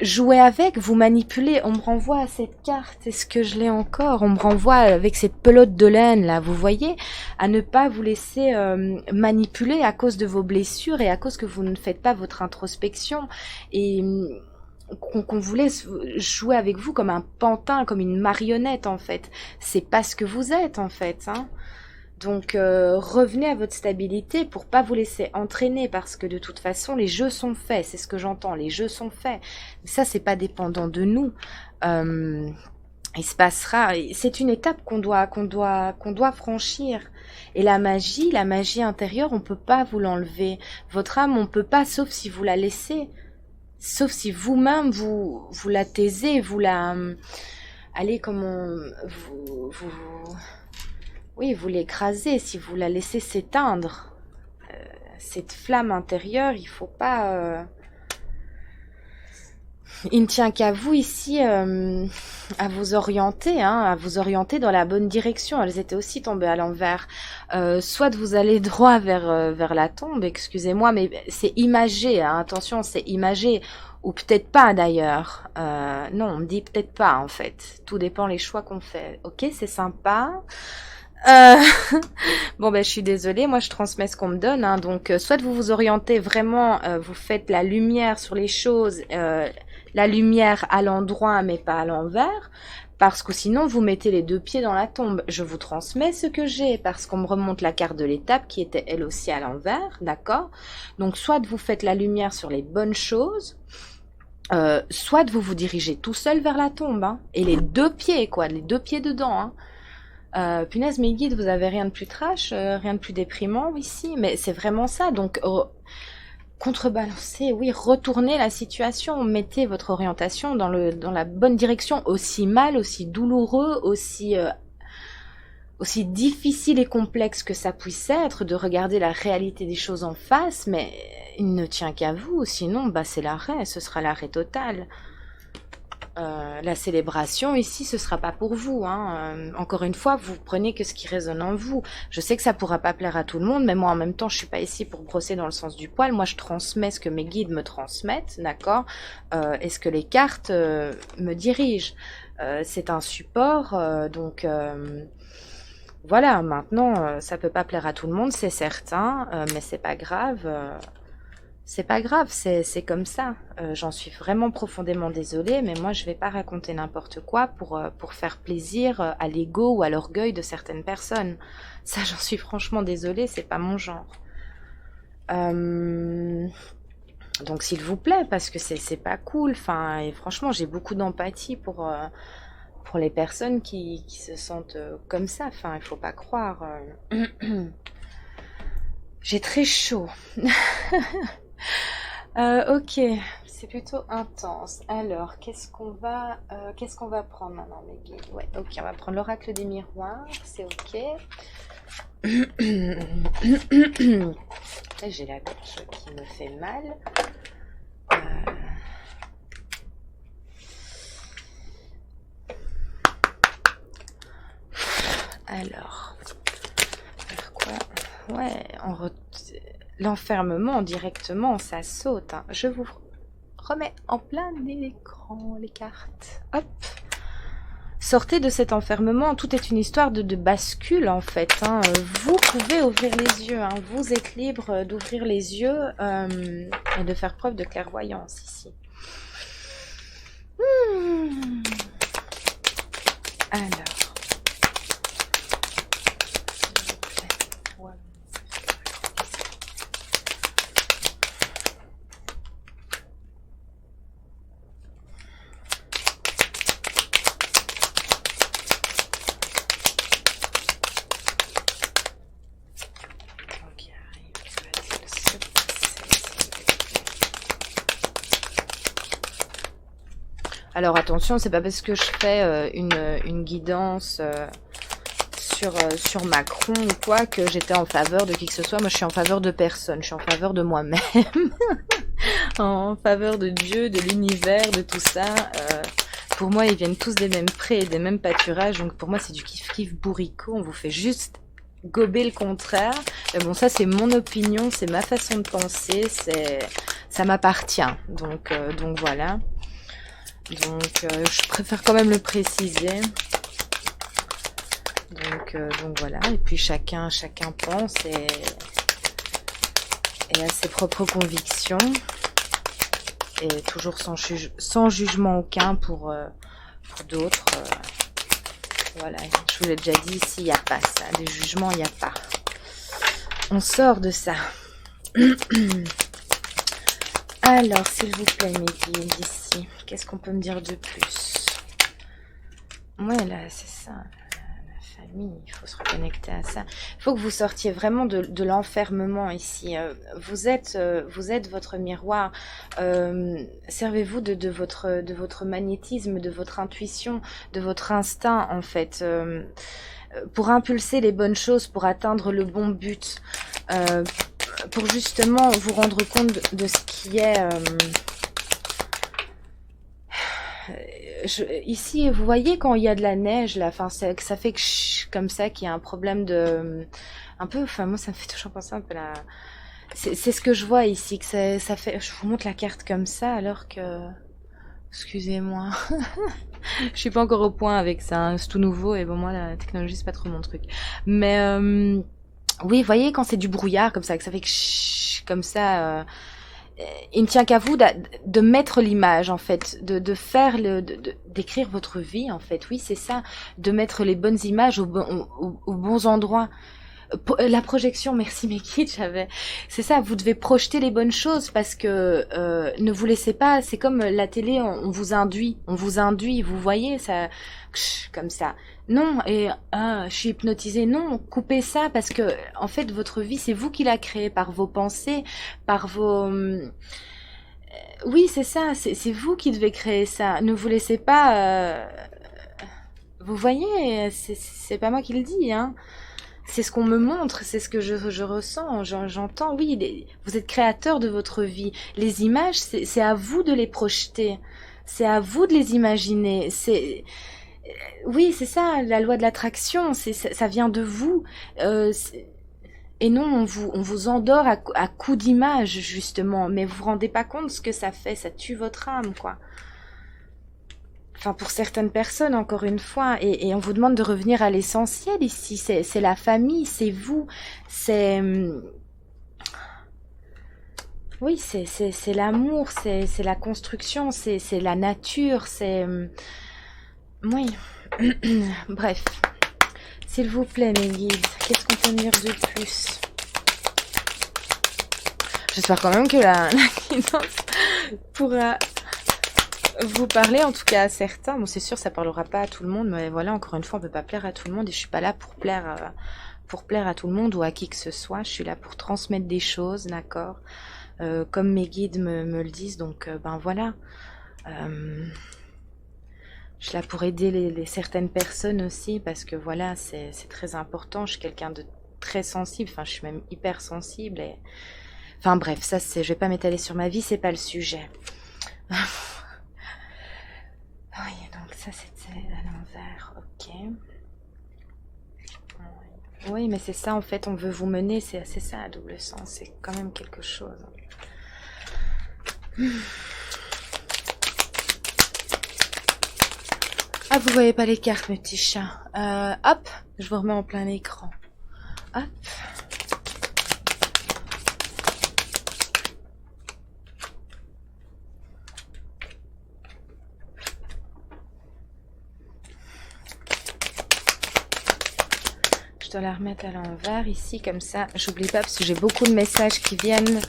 jouer avec, vous manipuler. On me renvoie à cette carte, est-ce que je l'ai encore, on me renvoie avec cette pelote de laine là, vous voyez, à ne pas vous laisser manipuler à cause de vos blessures et à cause que vous ne faites pas votre introspection et qu'on vous laisse jouer avec vous comme un pantin, comme une marionnette en fait. C'est pas ce que vous êtes en fait, hein. Donc revenez à votre stabilité pour pas vous laisser entraîner parce que de toute façon les jeux sont faits, c'est ce que j'entends, les jeux sont faits. Ça c'est pas dépendant de nous. Il se passera, c'est une étape qu'on doit franchir. Et la magie intérieure, on peut pas vous l'enlever. Votre âme, on peut pas, sauf si vous la laissez, sauf si vous-même vous la taisez, vous la, allez comment, oui, vous l'écrasez, si vous la laissez s'éteindre. Cette flamme intérieure, il faut pas. Il ne tient qu'à vous ici à vous orienter, hein, à vous orienter dans la bonne direction. Elles étaient aussi tombées à l'envers. Soit vous allez droit vers la tombe, excusez-moi, mais c'est imagé, hein, attention, c'est imagé. Ou peut-être pas d'ailleurs. Non, on me dit peut-être pas en fait. Tout dépend les choix qu'on fait. Ok, c'est sympa. Euh, bon ben je suis désolée, moi je transmets ce qu'on me donne, hein, donc soit vous vous orientez vraiment, vous faites la lumière sur les choses, la lumière à l'endroit mais pas à l'envers, parce que sinon vous mettez les deux pieds dans la tombe. Je vous transmets ce que j'ai parce qu'on me remonte la carte de l'étape qui était elle aussi à l'envers, d'accord? Donc soit vous faites la lumière sur les bonnes choses, soit vous vous dirigez tout seul vers la tombe, hein, et les deux pieds quoi, les deux pieds dedans, hein. Punaise, mes guides, vous avez rien de plus trash, rien de plus déprimant ici, mais c'est vraiment ça. Donc, contrebalancer, oui, retournez la situation, mettez votre orientation dans la bonne direction, aussi mal, aussi douloureux, aussi difficile et complexe que ça puisse être de regarder la réalité des choses en face, mais il ne tient qu'à vous, sinon, bah, c'est l'arrêt, ce sera l'arrêt total. La célébration ici, ce sera pas pour vous, hein. Encore une fois, vous prenez que ce qui résonne en vous. Je sais que ça pourra pas plaire à tout le monde, mais moi en même temps, je suis pas ici pour brosser dans le sens du poil. Moi, je transmets ce que mes guides me transmettent, d'accord, et ce que les cartes me dirigent. C'est un support, donc voilà. Maintenant, ça peut pas plaire à tout le monde, c'est certain, mais c'est pas grave. C'est pas grave, c'est comme ça. J'en suis vraiment profondément désolée, mais moi je vais pas raconter n'importe quoi pour faire plaisir à l'ego ou à l'orgueil de certaines personnes. Ça, j'en suis franchement désolée, c'est pas mon genre. Donc s'il vous plaît, parce que c'est pas cool. Enfin, et franchement, j'ai beaucoup d'empathie pour les personnes qui se sentent comme ça. Enfin, il faut pas croire. J'ai très chaud. Ok, c'est plutôt intense. Alors, qu'est-ce qu'on va prendre maintenant, mes guides? Ouais, ok, on va prendre l'oracle des miroirs, c'est ok. J'ai la gorge qui me fait mal. Alors quoi? Ouais, l'enfermement directement, ça saute, hein. Je vous remets en plein l'écran les cartes. Hop. Sortez de cet enfermement. Tout est une histoire de bascule en fait, hein. Vous pouvez ouvrir les yeux, hein. Vous êtes libre d'ouvrir les yeux et de faire preuve de clairvoyance ici. Alors. Alors attention, c'est pas parce que je fais une guidance sur Macron ou quoi que j'étais en faveur de qui que ce soit. Moi je suis en faveur de personne, je suis en faveur de moi-même, en faveur de Dieu, de l'univers, de tout ça. Pour moi ils viennent tous des mêmes prés et des mêmes pâturages, donc pour moi c'est du kiff-kiff bourricot, on vous fait juste gober le contraire. Mais bon, ça c'est mon opinion, c'est ma façon de penser, ça m'appartient, donc voilà. Donc je préfère quand même le préciser. Donc voilà, et puis chacun pense et a ses propres convictions, et toujours sans jugement aucun pour d'autres. Voilà, je vous l'ai déjà dit, ici, il n'y a pas ça. Des jugements, il n'y a pas. On sort de ça. Alors, s'il vous plaît, mes guides, ici, qu'est-ce qu'on peut me dire de plus? Ouais, là, c'est ça. La famille, il faut se reconnecter à ça. Il faut que vous sortiez vraiment de l'enfermement ici. Vous êtes votre miroir. Servez-vous de votre magnétisme, de votre intuition, de votre instinct, en fait. Pour impulser les bonnes choses, pour atteindre le bon but. Pour justement vous rendre compte de ce qui est... ici, vous voyez quand il y a de la neige, là, enfin, ça fait que comme ça qu'il y a un problème de... Un peu, enfin, moi, ça me fait toujours penser un peu là... C'est ce que je vois ici, que ça fait... Je vous montre la carte comme ça, alors que... Excusez-moi. Je suis pas encore au point avec ça, hein. C'est tout nouveau, et bon, moi, la technologie, c'est pas trop mon truc. Mais... oui, vous voyez, quand c'est du brouillard comme ça, que ça fait que comme ça, il ne tient qu'à vous de mettre l'image, en fait, de faire d'écrire votre vie, en fait. Oui, c'est ça, de mettre les bonnes images aux bons endroits. La projection, merci mes kids, c'est ça, vous devez projeter les bonnes choses parce que ne vous laissez pas, c'est comme la télé, on vous induit, vous voyez, ça, comme ça. Non, et je suis hypnotisée, non, coupez ça parce que en fait votre vie c'est vous qui la créez par vos pensées, par vos... oui, c'est ça, c'est vous qui devez créer ça. Ne vous laissez pas... vous voyez, c'est pas moi qui le dis, hein. C'est ce qu'on me montre, c'est ce que je ressens, j'entends. Oui, vous êtes créateur de votre vie. Les images, c'est à vous de les projeter. C'est à vous de les imaginer. Oui, c'est ça, la loi de l'attraction. Ça vient de vous. Et non, on vous endort à coups d'images, justement. Mais vous vous rendez pas compte ce que ça fait. Ça tue votre âme, quoi. Enfin, pour certaines personnes, encore une fois, et on vous demande de revenir à l'essentiel ici. C'est la famille, c'est vous, c'est... Oui, c'est l'amour, c'est la construction, c'est la nature, c'est... Oui. Bref. S'il vous plaît, mes guides, qu'est-ce qu'on peut me dire de plus? J'espère quand même que la guidance pourra... vous parlez en tout cas à certains. Bon, c'est sûr, ça parlera pas à tout le monde, mais voilà, encore une fois, on peut pas plaire à tout le monde et je suis pas là pour plaire à tout le monde ou à qui que ce soit. Je suis là pour transmettre des choses, d'accord, comme mes guides me le disent. Donc, ben voilà. Je suis là pour aider certaines personnes aussi parce que voilà, c'est très important. Je suis quelqu'un de très sensible. Enfin, je suis même hyper sensible. Enfin bref, ça c'est. Je vais pas m'étaler sur ma vie, c'est pas le sujet. Oui, donc ça c'était à l'envers, ok. Oui, mais c'est ça en fait, on veut vous mener, c'est ça à double sens, c'est quand même quelque chose. Ah, vous voyez pas les cartes, mes petits chats. Hop, je vous remets en plein écran. Hop. Je dois la remettre à l'envers ici, comme ça. J'oublie pas parce que j'ai beaucoup de messages qui viennent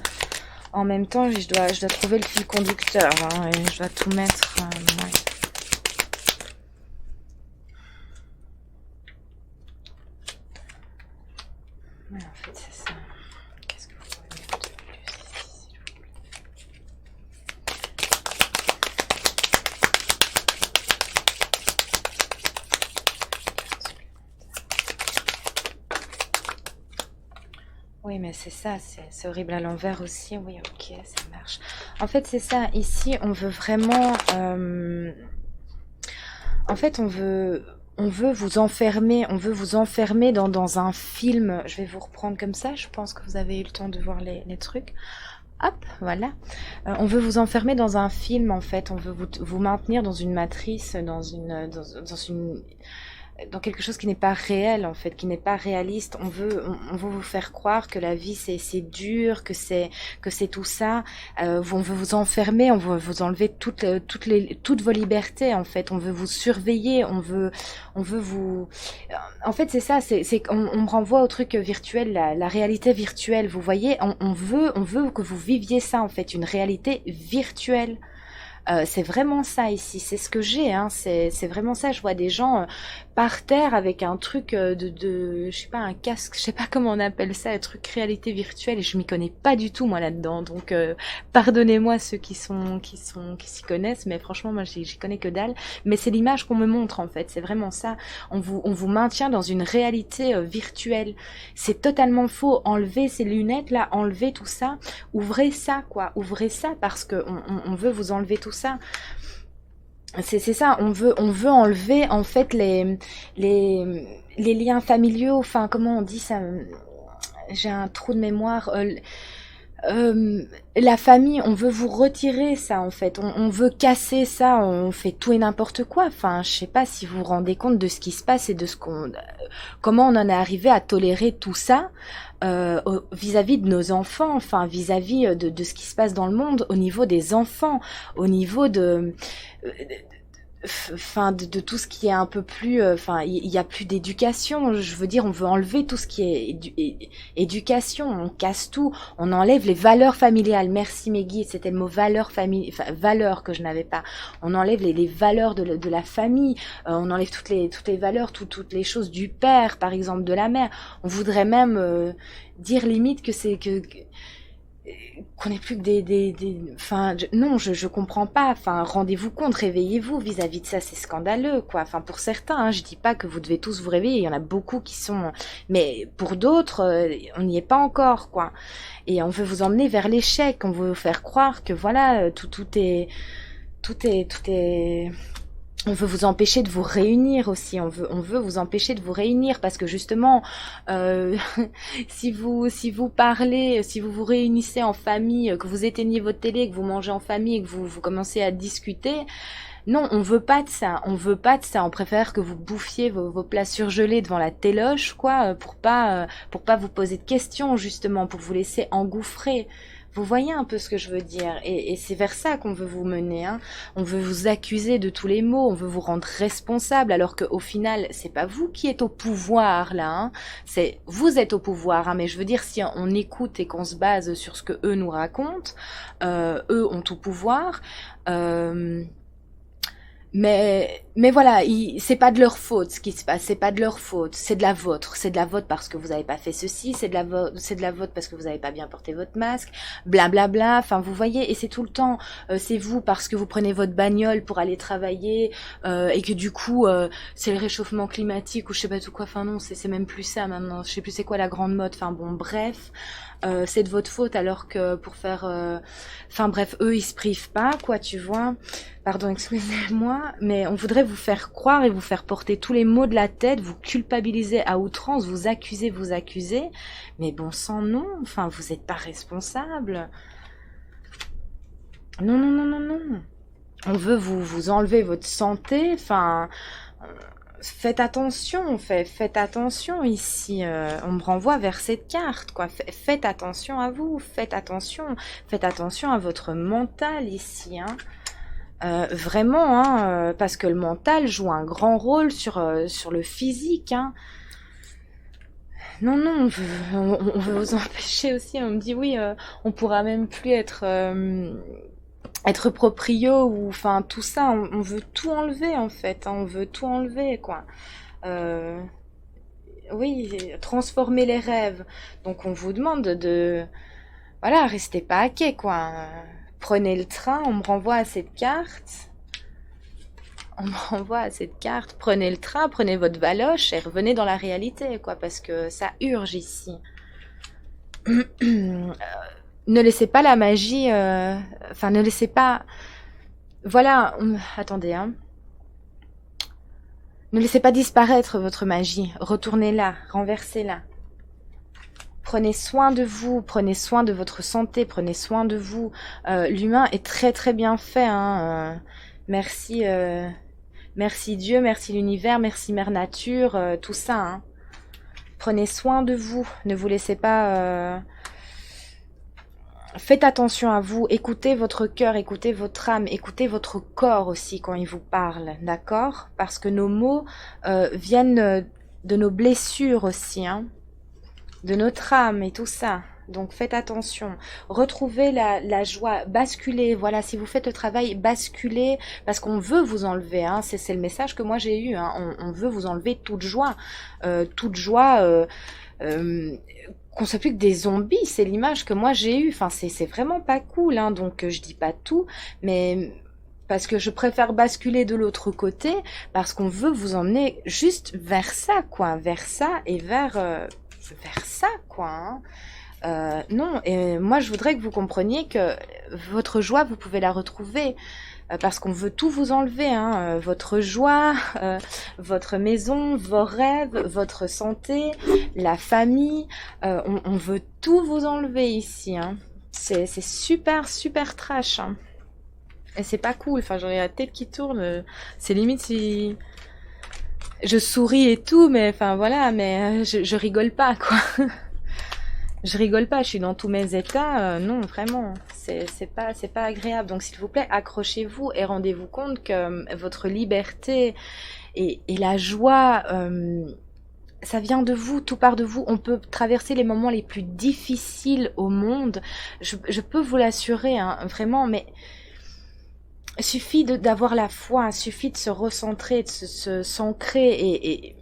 en même temps. Je dois trouver le fil conducteur, hein, et je dois tout mettre. Ouais. Ouais, en fait, c'est ça. Qu'est-ce que vous pouvez mettre de plus ici, s'il vous plaît? Oui, mais c'est ça, c'est horrible à l'envers aussi. Oui, ok, ça marche. En fait, c'est ça. Ici, on veut vraiment... En fait, on veut vous enfermer dans un film. Je vais vous reprendre comme ça. Je pense que vous avez eu le temps de voir les trucs. Hop, voilà. On veut vous enfermer dans un film, en fait. On veut vous maintenir dans une matrice, dans une dans quelque chose qui n'est pas réel en fait, qui n'est pas réaliste. On veut vous faire croire que la vie c'est dur, que c'est tout ça. On veut vous enfermer, on veut vous enlever toutes vos libertés en fait. On veut vous surveiller, on veut vous. En fait c'est ça, on me renvoie au truc virtuel, la réalité virtuelle. Vous voyez, on veut que vous viviez ça en fait, une réalité virtuelle. C'est vraiment ça ici, c'est ce que j'ai, hein. C'est vraiment ça. Je vois des gens par terre avec un truc je sais pas, un casque, je sais pas comment on appelle ça, un truc réalité virtuelle, et je m'y connais pas du tout moi là-dedans. Donc pardonnez-moi ceux qui s'y connaissent, mais franchement moi j'y connais que dalle. Mais c'est l'image qu'on me montre en fait, c'est vraiment ça. On vous maintient dans une réalité virtuelle. C'est totalement faux. Enlevez ces lunettes là, enlevez tout ça, ouvrez ça quoi, ouvrez ça parce que on veut vous enlever tout ça. C'est ça, on veut enlever en fait les liens familiaux, enfin comment on dit ça, j'ai un trou de mémoire, la famille, on veut vous retirer ça en fait, on veut casser ça, on fait tout et n'importe quoi, enfin je sais pas si vous vous rendez compte de ce qui se passe et de comment on en est arrivé à tolérer tout ça vis-à-vis de nos enfants, enfin vis-à-vis de ce qui se passe dans le monde au niveau des enfants, au niveau de tout ce qui est un peu plus, il y a plus d'éducation. Je veux dire, on veut enlever tout ce qui est éducation, on casse tout, on enlève les valeurs familiales. Merci Meggy, c'était le mot valeur valeur que je n'avais pas. On enlève les valeurs de la famille, on enlève toutes les valeurs, toutes les choses du père, par exemple, de la mère. On voudrait même dire limite que qu'on n'est plus que enfin non, je comprends pas, enfin rendez-vous compte, réveillez-vous vis-à-vis de ça, c'est scandaleux quoi, enfin pour certains, hein, je dis pas que vous devez tous vous réveiller, il y en a beaucoup qui sont, mais pour d'autres on n'y est pas encore quoi, et on veut vous emmener vers l'échec, on veut vous faire croire que voilà, tout est on veut vous empêcher de vous réunir aussi, on veut vous empêcher de vous réunir parce que justement, euh, si vous parlez, si vous vous réunissez en famille, que vous éteignez votre télé, que vous mangez en famille, que vous commencez à discuter, non, on veut pas de ça, on veut pas de ça, on préfère que vous bouffiez vos plats surgelés devant la téloche, quoi, pour pas vous poser de questions justement, pour vous laisser engouffrer. Vous voyez un peu ce que je veux dire, et c'est vers ça qu'on veut vous mener, hein. On veut vous accuser de tous les maux, on veut vous rendre responsable, alors qu'au final, c'est pas vous qui êtes au pouvoir là, hein. C'est vous êtes au pouvoir, hein. Mais je veux dire, si on écoute et qu'on se base sur ce que eux nous racontent, eux ont tout pouvoir. Euh, mais voilà, c'est pas de leur faute ce qui se passe, c'est pas de leur faute, c'est de la vôtre parce que vous avez pas fait ceci, c'est de la vôtre parce que vous avez pas bien porté votre masque, blablabla, bla bla, enfin vous voyez, et c'est tout le temps, c'est vous parce que vous prenez votre bagnole pour aller travailler, et que du coup, c'est le réchauffement climatique ou je sais pas tout quoi, enfin non, c'est même plus ça maintenant, je sais plus c'est quoi la grande mode, enfin bon, bref, c'est de votre faute alors que pour faire, enfin bref, eux ils se privent pas, quoi, tu vois. Pardon, excusez-moi, mais on voudrait vous faire croire et vous faire porter tous les maux de la tête, vous culpabiliser à outrance, vous accuser. Mais bon sang, non, enfin, vous n'êtes pas responsable. Non, non, non, non, non. On veut vous enlever votre santé, enfin, faites attention, faites attention ici. On me renvoie vers cette carte, quoi. Faites attention à vous, faites attention à votre mental ici, hein. Vraiment, hein, parce que le mental joue un grand rôle sur le physique, hein. Non, non, on veut vous empêcher aussi. On me dit oui, on pourra même plus être proprio ou enfin tout ça. On veut tout enlever en fait, hein, on veut tout enlever quoi. Euh, oui, transformer les rêves. Donc on vous demande voilà, restez pas à quai quoi. Prenez le train, on me renvoie à cette carte. On me renvoie à cette carte. Prenez le train, prenez votre valoche et revenez dans la réalité, quoi, parce que ça urge ici. Ne laissez pas la magie. Enfin, ne laissez pas. Voilà. Attendez, hein. Ne laissez pas disparaître votre magie. Retournez-la, renversez-la. Prenez soin de vous, prenez soin de votre santé, prenez soin de vous. L'humain est très très bien fait, hein. Merci, Merci Dieu, merci l'univers, merci Mère Nature, tout ça. Hein. Prenez soin de vous, ne vous laissez pas... Faites attention à vous, écoutez votre cœur, écoutez votre âme, écoutez votre corps aussi quand il vous parle, d'accord? Parce que nos mots viennent de nos blessures aussi, hein, de notre âme et tout ça. Donc faites attention, retrouvez la joie, basculez, voilà, si vous faites le travail, basculez, parce qu'on veut vous enlever, hein, c'est le message que moi j'ai eu, hein, on veut vous enlever toute joie, euh, qu'on soit plus que des zombies, c'est l'image que moi j'ai eue, enfin c'est vraiment pas cool, hein, donc je dis pas tout, mais parce que je préfère basculer de l'autre côté, parce qu'on veut vous emmener juste vers ça, quoi, vers ça et vers ça, quoi, hein. Non, et moi je voudrais que vous compreniez que votre joie, vous pouvez la retrouver parce qu'on veut tout vous enlever, hein, votre joie, votre maison, vos rêves, votre santé, la famille, on veut tout vous enlever ici. Hein. C'est super, super trash. Hein. Et c'est pas cool, enfin j'en ai la tête qui tourne, c'est limite si... Je souris et tout, mais enfin voilà, mais je rigole pas, quoi. Je rigole pas, je suis dans tous mes états, non, vraiment, c'est pas agréable. Donc s'il vous plaît, accrochez-vous et rendez-vous compte que votre liberté et la joie, ça vient de vous, tout part de vous. On peut traverser les moments les plus difficiles au monde, je peux vous l'assurer, hein, vraiment, mais il suffit d'avoir la foi, il suffit de se recentrer, de s'ancrer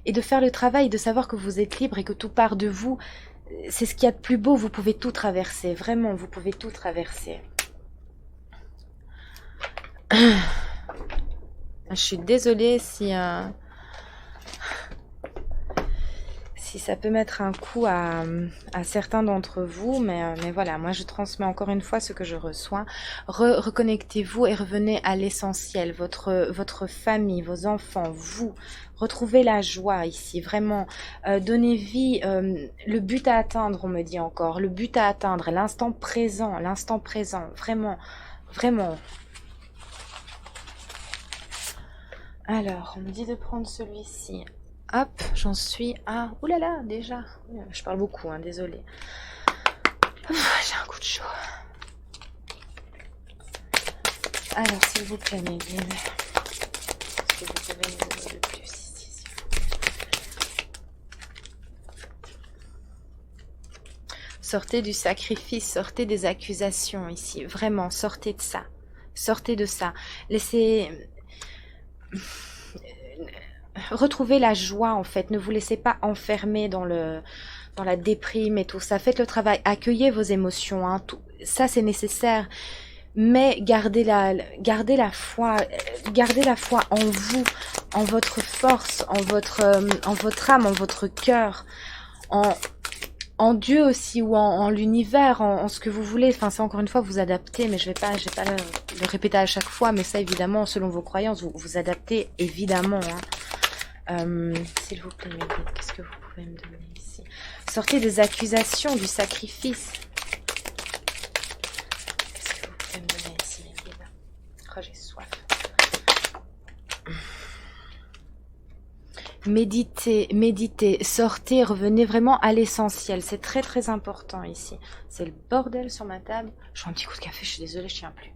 et de faire le travail, de savoir que vous êtes libre et que tout part de vous. C'est ce qu'il y a de plus beau, vous pouvez tout traverser, vraiment, vous pouvez tout traverser. Je suis désolée si ça peut mettre un coup à certains d'entre vous, mais voilà, moi je transmets encore une fois ce que je reçois. Reconnectez-vous et revenez à l'essentiel, votre famille, vos enfants, vous. Retrouvez la joie ici, vraiment. Donnez vie, le but à atteindre, on me dit encore, le but à atteindre, l'instant présent, vraiment, vraiment. Alors, on me dit de prendre celui-ci. Hop, j'en suis à... Ouh là là, déjà. Je parle beaucoup, hein, désolée. J'ai un coup de chaud. Alors, s'il vous plaît, mes guides. Est-ce que vous pouvez me donner le plus ici, s'il vous plaît. Sortez du sacrifice, sortez des accusations ici. Vraiment, sortez de ça. Sortez de ça. Laissez... Retrouvez la joie en fait, ne vous laissez pas enfermer dans la déprime et tout ça, faites le travail, accueillez vos émotions, hein, tout, ça c'est nécessaire, mais gardez la foi en vous, en votre force, en votre âme, en votre cœur, en Dieu aussi ou en l'univers, en ce que vous voulez. Enfin, c'est encore une fois vous adaptez, mais je vais pas le répéter à chaque fois, mais ça évidemment selon vos croyances, vous adaptez évidemment. Hein. S'il vous plaît, mes guides, qu'est-ce que vous pouvez me donner ici? Sortez des accusations, du sacrifice. Qu'est-ce que vous pouvez me donner ici, mes guides? Oh, j'ai soif. Méditez, sortez, revenez vraiment à l'essentiel. C'est très très important ici. C'est le bordel sur ma table. Je prends un petit coup de café, je suis désolée, je tiens plus.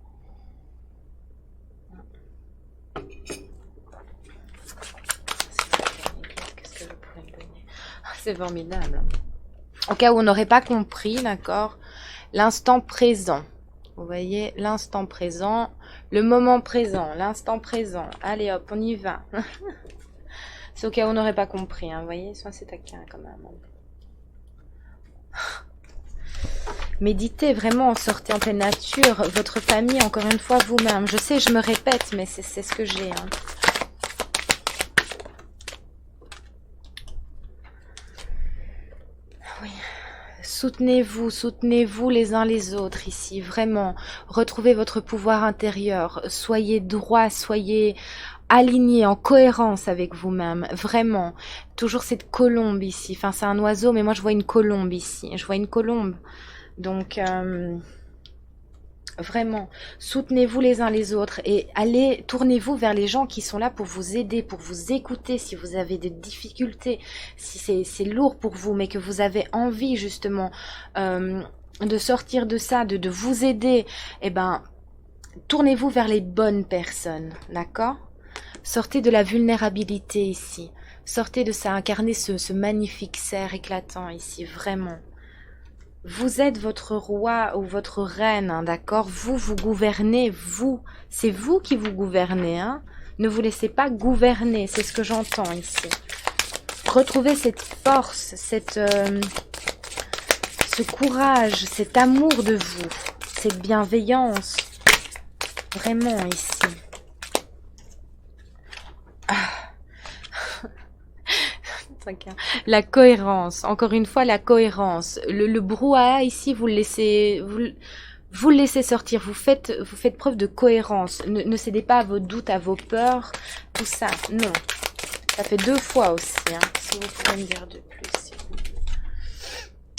C'est formidable. Au cas où on n'aurait pas compris, d'accord, l'instant présent. Vous voyez, l'instant présent, le moment présent, l'instant présent. Allez hop, on y va. C'est au cas où on n'aurait pas compris, hein, vous voyez, soit c'est taquin quand même. Méditez vraiment, sortez en pleine nature, votre famille, encore une fois, vous-même. Je sais, je me répète, mais c'est ce que j'ai. Hein. Oui. Soutenez-vous les uns les autres ici, vraiment. Retrouvez votre pouvoir intérieur, soyez droit, soyez aligné, en cohérence avec vous-même, vraiment. Toujours cette colombe ici, enfin c'est un oiseau, mais moi je vois une colombe ici, je vois une colombe. Donc, Vraiment, soutenez-vous les uns les autres et allez, tournez-vous vers les gens qui sont là pour vous aider, pour vous écouter si vous avez des difficultés, si c'est lourd pour vous, mais que vous avez envie justement de sortir de ça, de vous aider. Eh ben, tournez-vous vers les bonnes personnes, d'accord? Sortez de la vulnérabilité ici. Sortez de ça, incarnez ce magnifique cerf éclatant ici, vraiment. Vous êtes votre roi ou votre reine, hein, d'accord? Vous, vous gouvernez, vous. C'est vous qui vous gouvernez, hein? Ne vous laissez pas gouverner, c'est ce que j'entends ici. Retrouvez cette force, ce courage, cet amour de vous, cette bienveillance. Vraiment ici. La cohérence, encore une fois la cohérence. Le brouhaha ici, vous le laissez sortir, vous faites preuve de cohérence. Ne cédez pas à vos doutes, à vos peurs, tout ça, non. Ça fait 2 fois aussi, hein, si vous pouvez me dire de plus.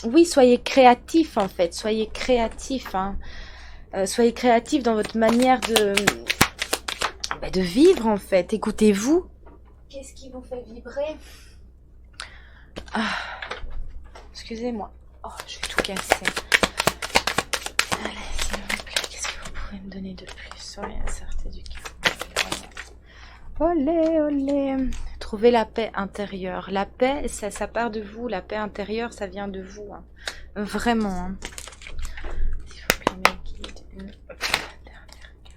Oui, soyez créatif en fait, soyez créatif, hein. Soyez créatif dans votre manière de vivre en fait. Écoutez-vous. Qu'est-ce qui vous fait vibrer? Ah, excusez-moi. Oh, je vais tout casser. Allez, s'il vous plaît, qu'est-ce que vous pouvez me donner de plus? Ouais, sortez du cœur. Olé, olé. Trouvez la paix intérieure. La paix, ça part de vous. La paix intérieure, ça vient de vous. Hein. Vraiment. Hein. S'il vous plaît, mes guides. Une dernière carte.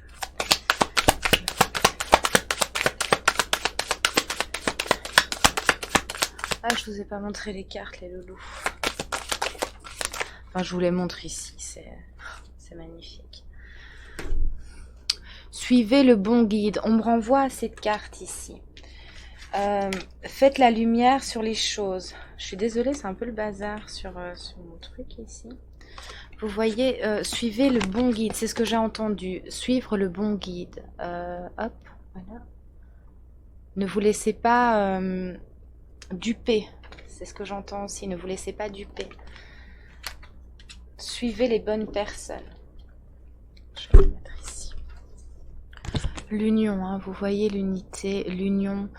Ah, je vous ai pas montré les cartes, les loulous. Enfin, je vous les montre ici. C'est magnifique. Suivez le bon guide. On me renvoie à cette carte ici. Faites la lumière sur les choses. Je suis désolée, c'est un peu le bazar sur mon truc ici. Vous voyez, suivez le bon guide. C'est ce que j'ai entendu. Suivre le bon guide. Hop, voilà. Ne vous laissez pas duper. C'est ce que j'entends aussi. Ne vous laissez pas duper. Suivez les bonnes personnes. Je vais le mettre ici. L'union, hein, vous voyez l'unité, l'union,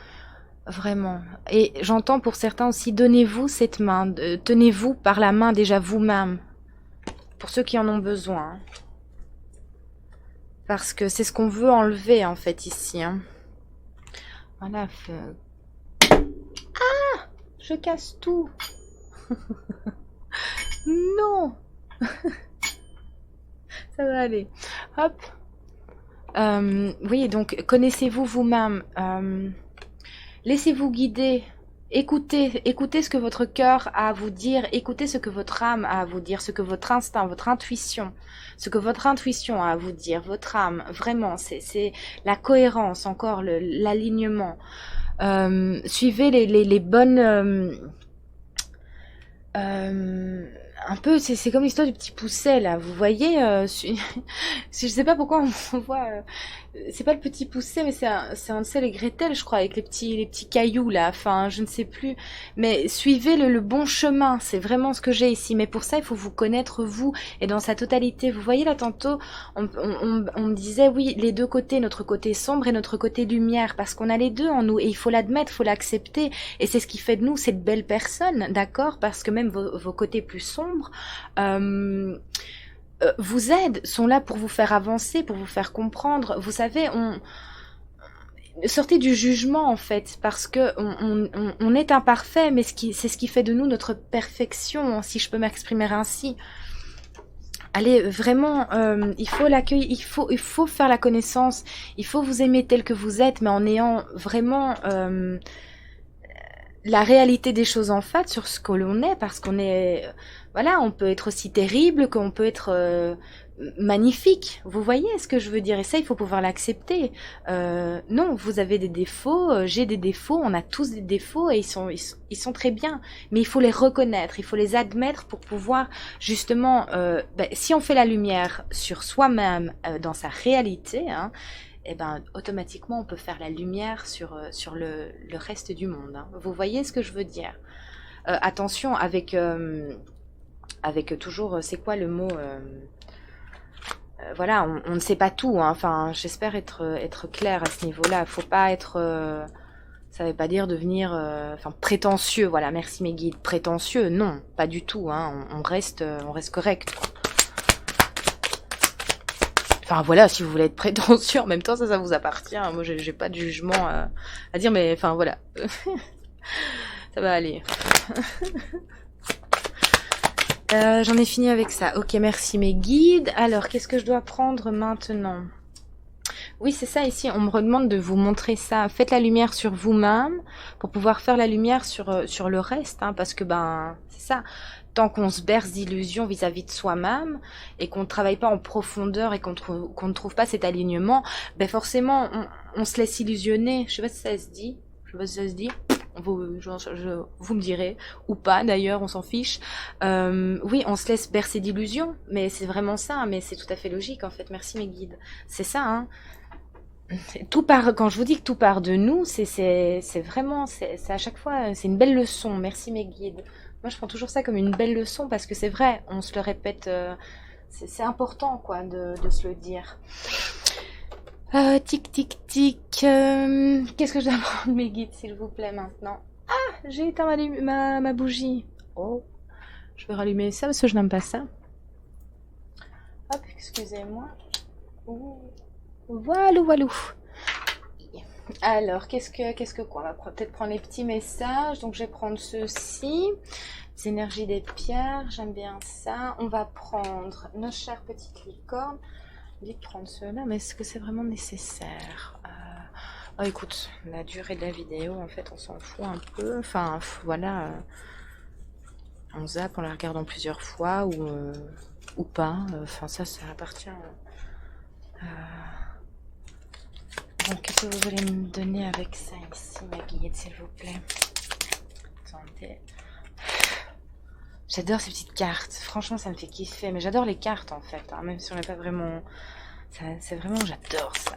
vraiment. Et j'entends pour certains aussi, donnez-vous cette main, tenez-vous par la main déjà vous-même, pour ceux qui en ont besoin. Hein. Parce que c'est ce qu'on veut enlever en fait ici. Hein. Voilà. Ah, je casse tout. Non. Ça va aller. Hop. Oui, donc connaissez-vous vous-même. Laissez-vous guider. Écoutez ce que votre cœur a à vous dire. Écoutez ce que votre âme a à vous dire. Ce que votre instinct, votre intuition, ce que votre intuition a à vous dire. Votre âme, vraiment, c'est la cohérence, encore l'alignement. Suivez les bonnes... un peu, c'est comme l'histoire du petit pousset là, vous voyez, je sais pas pourquoi on voit, c'est pas le petit pousset, mais c'est Hansel et Gretel, je crois, avec les petits cailloux là, enfin, je ne sais plus, mais suivez le bon chemin, c'est vraiment ce que j'ai ici, mais pour ça, il faut vous connaître vous, et dans sa totalité, vous voyez là, tantôt, on me disait, oui, les deux côtés, notre côté sombre et notre côté lumière, parce qu'on a les deux en nous, et il faut l'admettre, il faut l'accepter, et c'est ce qui fait de nous cette belle personne, d'accord, parce que même vos côtés plus sombres, vous aident, sont là pour vous faire avancer, pour vous faire comprendre. Vous savez, sortez du jugement en fait, parce que on est imparfait, mais c'est ce qui fait de nous notre perfection, si je peux m'exprimer ainsi. Allez, vraiment, il faut l'accueillir, il faut faire la connaissance, il faut vous aimer tel que vous êtes, mais en ayant vraiment la réalité des choses en fait sur ce que l'on est, parce qu'on est, voilà, on peut être aussi terrible qu'on peut être magnifique. Vous voyez ce que je veux dire? Et ça, il faut pouvoir l'accepter. Non, vous avez des défauts, j'ai des défauts, on a tous des défauts et ils sont très bien. Mais il faut les reconnaître, il faut les admettre pour pouvoir justement, si on fait la lumière sur soi-même dans sa réalité, hein, et ben automatiquement on peut faire la lumière sur le reste du monde. Hein. Vous voyez ce que je veux dire? Attention avec toujours, c'est quoi le mot Voilà, on ne sait pas tout, hein. Enfin, j'espère être claire à ce niveau-là. Faut pas être... ça veut pas dire devenir enfin, prétentieux. Voilà, merci mes guides. Prétentieux, non, pas du tout. Hein. On reste correct. Enfin voilà, si vous voulez être prétentieux, en même temps, ça vous appartient. Moi, j'ai pas de jugement à dire, mais enfin voilà. Ça va aller. J'en ai fini avec ça. Ok, merci mes guides. Alors, qu'est-ce que je dois prendre maintenant? Oui, c'est ça ici. On me redemande de vous montrer ça. Faites la lumière sur vous-même pour pouvoir faire la lumière sur le reste. Hein, parce que, ben, c'est ça. Tant qu'on se berce d'illusions vis-à-vis de soi-même et qu'on ne travaille pas en profondeur et qu'on ne trouve pas cet alignement, ben forcément, on se laisse illusionner. Je sais pas si ça se dit. Je sais pas si ça se dit. Vous me direz, ou pas d'ailleurs, on s'en fiche. Oui, on se laisse bercer d'illusions, mais c'est vraiment ça, mais c'est tout à fait logique en fait. Merci mes guides. C'est ça, hein. Tout part, quand je vous dis que tout part de nous, c'est vraiment, c'est à chaque fois, c'est une belle leçon. Merci mes guides. Moi, je prends toujours ça comme une belle leçon parce que c'est vrai, on se le répète, c'est important quoi de se le dire. Tic tic tic. Qu'est-ce que je dois prendre mes guides s'il vous plaît maintenant? Ah, j'ai éteint ma bougie. Oh, je vais rallumer ça parce que je n'aime pas ça. Hop, excusez-moi. Voilou, voilou. Alors, qu'est-ce que quoi? On va peut-être prendre les petits messages. Donc, je vais prendre ceux-ci. Les énergies des pierres, j'aime bien ça. On va prendre nos chères petites licornes. On dit de prendre ceux-là, mais est-ce que c'est vraiment nécessaire? Oh, écoute, la durée de la vidéo, en fait, on s'en fout un peu. Enfin, voilà. On zappe en la regardant plusieurs fois ou pas. Enfin, ça appartient. Bon, qu'est-ce que vous voulez me donner avec ça ici, ma guide, s'il vous plaît? Attendez. J'adore ces petites cartes. Franchement, ça me fait kiffer. Mais j'adore les cartes, en fait. Hein, même si on n'est pas vraiment... C'est vraiment... J'adore ça.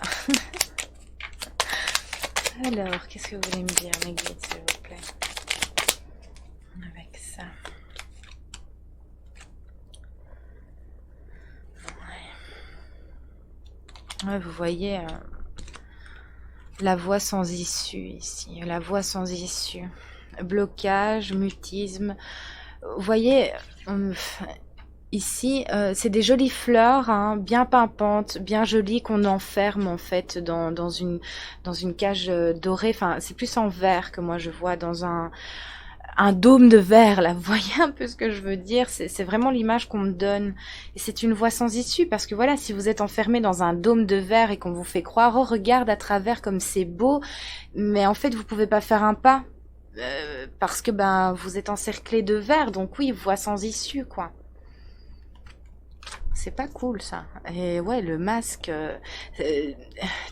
Alors, qu'est-ce que vous voulez me dire, mes guides, s'il vous plaît? Avec ça. Ouais, vous voyez... la voie sans issue, ici. La voie sans issue. Blocage, mutisme... Vous voyez, ici, c'est des jolies fleurs, hein, bien pimpantes, bien jolies, qu'on enferme en fait dans une cage dorée. Enfin, c'est plus en verre que moi je vois, dans un dôme de verre, là. Vous voyez un peu ce que je veux dire? C'est vraiment l'image qu'on me donne. Et c'est une voie sans issue, parce que voilà, si vous êtes enfermé dans un dôme de verre et qu'on vous fait croire, oh, regarde à travers comme c'est beau, mais en fait, vous pouvez pas faire un pas. Parce que ben vous êtes encerclé de verre, donc oui, voie sans issue quoi. C'est pas cool ça. Et ouais, le masque,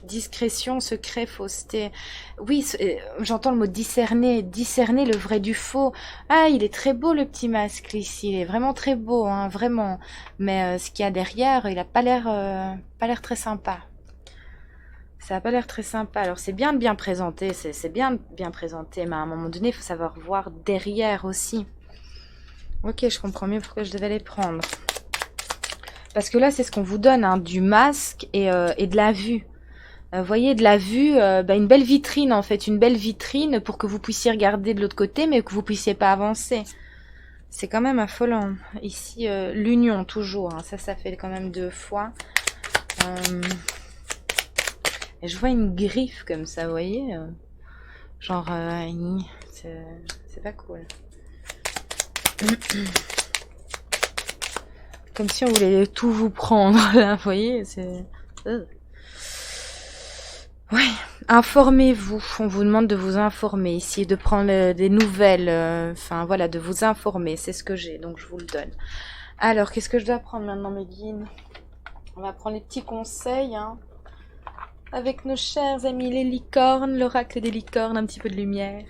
discrétion, secret, fausseté. Oui, j'entends le mot discerner, discerner le vrai du faux. Ah, il est très beau le petit masque ici, il est vraiment très beau, hein, vraiment. Mais ce qu'il y a derrière, il a pas l'air très sympa. Ça n'a pas l'air très sympa. Alors c'est bien de bien présenter, c'est bien de bien présenter, mais à un moment donné, il faut savoir voir derrière aussi. Ok, je comprends mieux pourquoi je devais les prendre. Parce que là, c'est ce qu'on vous donne, hein, du masque et de la vue. Vous voyez, de la vue, une belle vitrine en fait, une belle vitrine pour que vous puissiez regarder de l'autre côté, mais que vous puissiez pas avancer. C'est quand même affolant. Ici, l'union toujours, hein, ça fait quand même 2 fois. Et je vois une griffe comme ça, vous voyez, genre, c'est pas cool. Comme si on voulait tout vous prendre, là, vous voyez, c'est... Oui, informez-vous. On vous demande de vous informer ici, de prendre des nouvelles, enfin voilà, de vous informer. C'est ce que j'ai, donc je vous le donne. Alors, qu'est-ce que je dois prendre maintenant, mes guides? On va prendre les petits conseils, hein. Avec nos chers amis les licornes, l'oracle des licornes, un petit peu de lumière.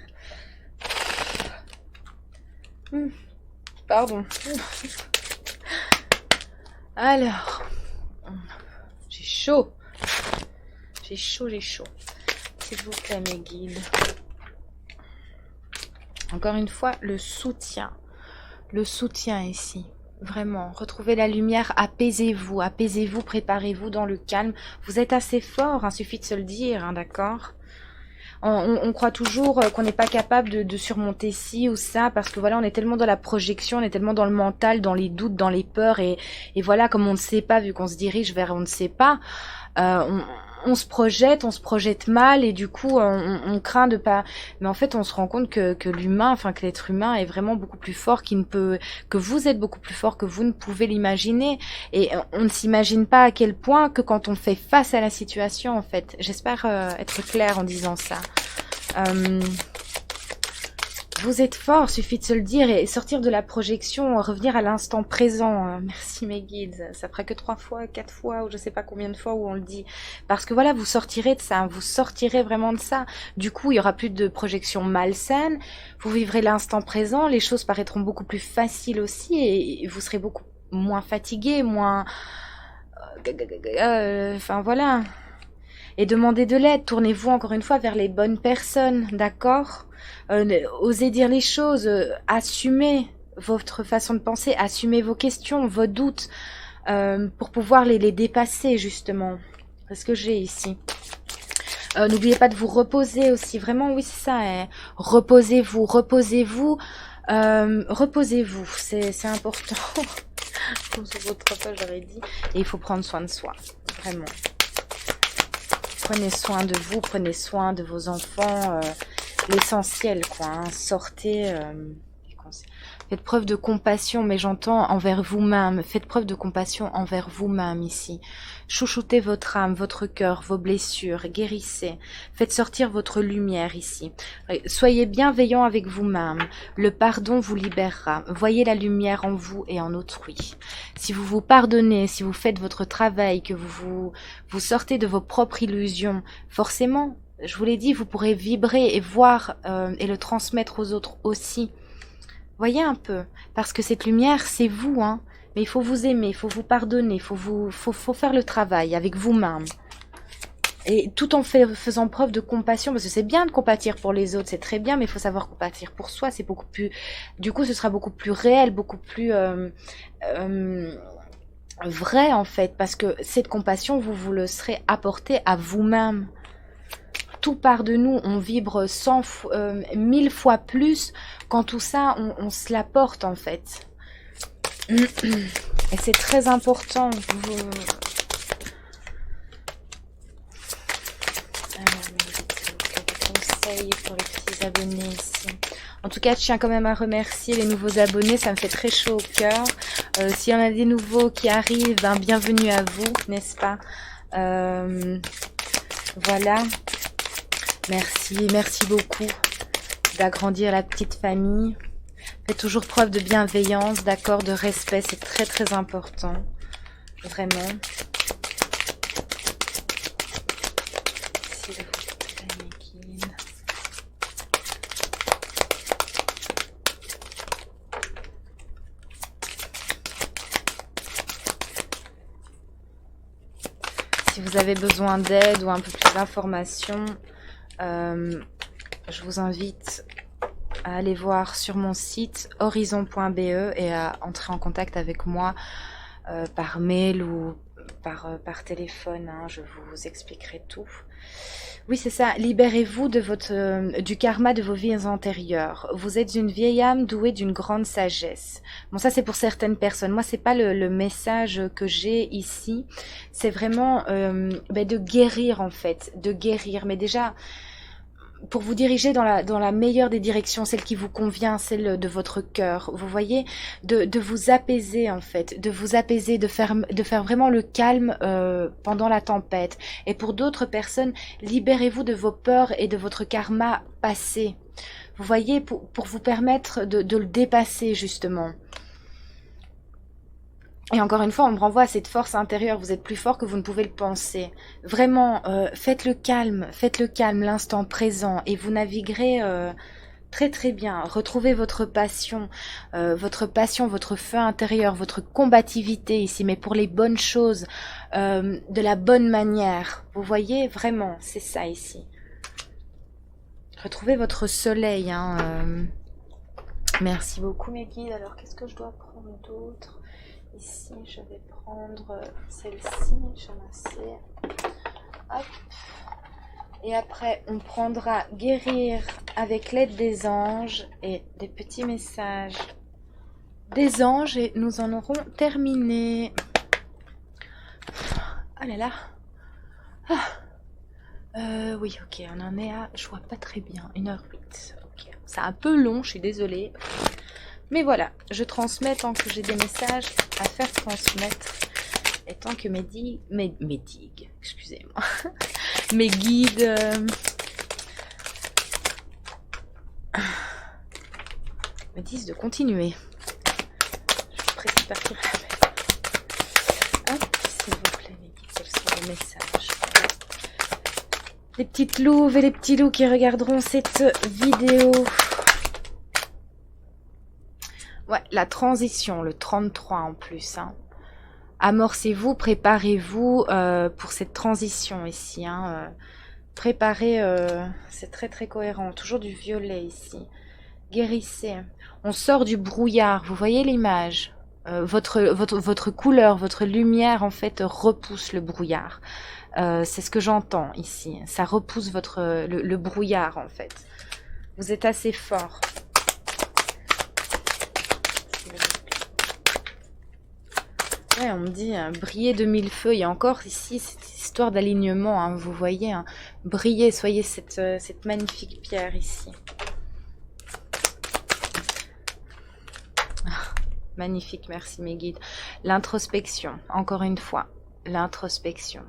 Pardon. Alors, j'ai chaud. J'ai chaud. S'il vous plaît, mes guides. Encore une fois, le soutien. Le soutien ici. Vraiment, retrouvez la lumière, apaisez-vous, préparez-vous dans le calme. Vous êtes assez fort, hein, suffit de se le dire, hein, d'accord? On croit toujours qu'on n'est pas capable de surmonter ci ou ça, parce que voilà, on est tellement dans la projection, on est tellement dans le mental, dans les doutes, dans les peurs, et voilà, comme on ne sait pas, vu qu'on se dirige vers on ne sait pas, on se projette mal, et du coup, on craint de pas. Mais en fait, on se rend compte que l'humain, enfin que l'être humain est vraiment beaucoup plus fort qu'il ne peut, que vous êtes beaucoup plus fort que vous ne pouvez l'imaginer, et on ne s'imagine pas à quel point que quand on fait face à la situation, en fait. J'espère être claire en disant ça. Euh, vous êtes fort, suffit de se le dire et sortir de la projection, revenir à l'instant présent. Merci mes guides, ça fera que 3 fois, 4 fois ou je sais pas combien de fois où on le dit. Parce que voilà, vous sortirez de ça, vous sortirez vraiment de ça. Du coup, il y aura plus de projection malsaine, vous vivrez l'instant présent, les choses paraîtront beaucoup plus faciles aussi et vous serez beaucoup moins fatigué, moins... Enfin voilà. Et demandez de l'aide, tournez-vous encore une fois vers les bonnes personnes, d'accord? Osez dire les choses, assumez votre façon de penser, assumez vos questions, vos doutes, pour pouvoir les dépasser justement. C'est ce que j'ai ici. N'oubliez pas de vous reposer aussi, vraiment oui c'est ça, hein. Reposez-vous, reposez-vous, reposez-vous, c'est important. Comme sur votre page j'aurais dit, et il faut prendre soin de soi, vraiment. Prenez soin de vous, prenez soin de vos enfants, l'essentiel quoi, hein. Sortez, faites preuve de compassion, mais j'entends envers vous-même, faites preuve de compassion envers vous-même ici. Chouchoutez votre âme, votre cœur, vos blessures, guérissez, faites sortir votre lumière ici. Soyez bienveillant avec vous-même, le pardon vous libérera, voyez la lumière en vous et en autrui. Si vous vous pardonnez, si vous faites votre travail, que vous sortez de vos propres illusions, forcément, je vous l'ai dit, vous pourrez vibrer et voir et le transmettre aux autres aussi. Voyez un peu, parce que cette lumière, c'est vous, hein. Mais il faut vous aimer, il faut vous pardonner, faut faire le travail avec vous-même. Et tout en faisant preuve de compassion, parce que c'est bien de compatir pour les autres, c'est très bien, mais il faut savoir compatir pour soi, c'est beaucoup plus... Du coup, ce sera beaucoup plus réel, beaucoup plus vrai, en fait, parce que cette compassion, vous le serez apportée à vous-même. Tout part de nous, on vibre 1000 fois plus quand tout ça, on se l'apporte en fait. Et c'est très important. Conseils pour les petits abonnés ici. En tout cas, je tiens quand même à remercier les nouveaux abonnés, ça me fait très chaud au cœur. S'il y en a des nouveaux qui arrivent, ben, bienvenue à vous, n'est-ce pas? Voilà. Merci, merci beaucoup d'agrandir la petite famille. Faites toujours preuve de bienveillance, d'accord, de respect, c'est très très important. Vraiment. Si vous avez besoin d'aide ou un peu plus d'informations, je vous invite à aller voir sur mon site horizon.be et à entrer en contact avec moi par mail ou par téléphone, hein, je vous expliquerai tout. Oui, c'est ça, libérez-vous de du karma de vos vies antérieures. Vous êtes une vieille âme douée d'une grande sagesse. Bon, ça c'est pour certaines personnes. Moi, c'est pas le message que j'ai ici. C'est vraiment de guérir en fait, de guérir. Mais déjà, pour vous diriger dans la meilleure des directions, celle qui vous convient, celle de votre cœur, vous voyez, de vous apaiser en fait, de vous apaiser, de faire vraiment le calme pendant la tempête. Et pour d'autres personnes, libérez-vous de vos peurs et de votre karma passé. Vous voyez, pour vous permettre de le dépasser justement. Et encore une fois, on me renvoie à cette force intérieure. Vous êtes plus fort que vous ne pouvez le penser. Vraiment, faites le calme, l'instant présent, et vous naviguerez très très bien. Retrouvez votre passion, votre feu intérieur, votre combativité ici, mais pour les bonnes choses, de la bonne manière. Vous voyez, vraiment, c'est ça ici. Retrouvez votre soleil. Hein, Merci beaucoup mes guides. Alors, qu'est-ce que je dois prendre d'autre ? Ici, je vais prendre celle-ci, j'en ai. Hop. Et après, on prendra guérir avec l'aide des anges et des petits messages des anges et nous en aurons terminé. Oh là là. Oui, ok, on en est à, je vois pas très bien, 1h08. Ok, c'est un peu long, je suis désolée. Mais voilà, je transmets tant que j'ai des messages à faire transmettre. Et tant que mes digues, excusez-moi, mes guides me disent de continuer. Je suis pressée de partir à la maison. Hop, s'il vous plaît, mes guides, quels sont les messages? Les petites louves et les petits loups qui regarderont cette vidéo. Ouais, la transition, le 33 en plus. Hein. Amorcez-vous, préparez-vous pour cette transition ici. Hein, préparez, c'est très très cohérent. Toujours du violet ici. Guérissez. On sort du brouillard. Vous voyez l'image? Votre couleur, votre lumière en fait repousse le brouillard. C'est ce que j'entends ici. Ça repousse le brouillard en fait. Vous êtes assez fort. Ouais, on me dit briller de mille feux. Il y a encore ici cette histoire d'alignement. Hein, vous voyez, hein, briller, soyez cette magnifique pierre ici. Magnifique, merci mes guides. L'introspection, encore une fois, l'introspection.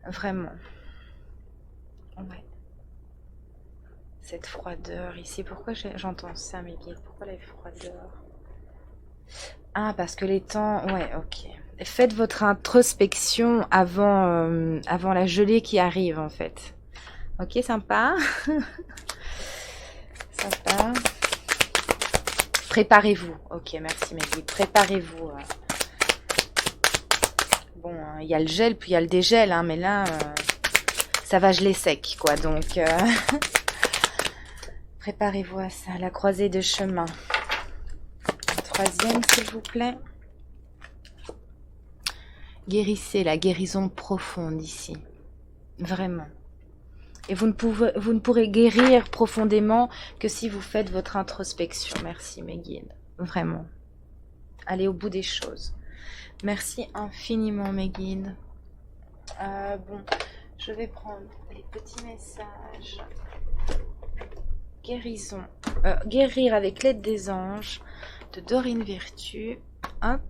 Vraiment. Ouais. Cette froideur ici, pourquoi j'entends ça mes guides? Pourquoi la froideur? Ah, parce que les temps... Ouais, ok. Faites votre introspection avant la gelée qui arrive en fait. Ok, sympa. Sympa. Préparez-vous. Ok, merci mes guides. Préparez-vous. Bon, il y a le gel, puis il y a le dégel, hein, mais là, ça va geler sec, quoi. Donc, préparez-vous à ça. La croisée de chemin. Troisième, s'il vous plaît. Guérissez la guérison profonde ici. Vraiment. Et vous ne pourrez guérir profondément que si vous faites votre introspection. Merci mes guides. Vraiment. Allez au bout des choses. Merci infiniment mes guides. Bon, je vais prendre les petits messages. Guérison. Guérir avec l'aide des anges de Dorine Virtue. Hop.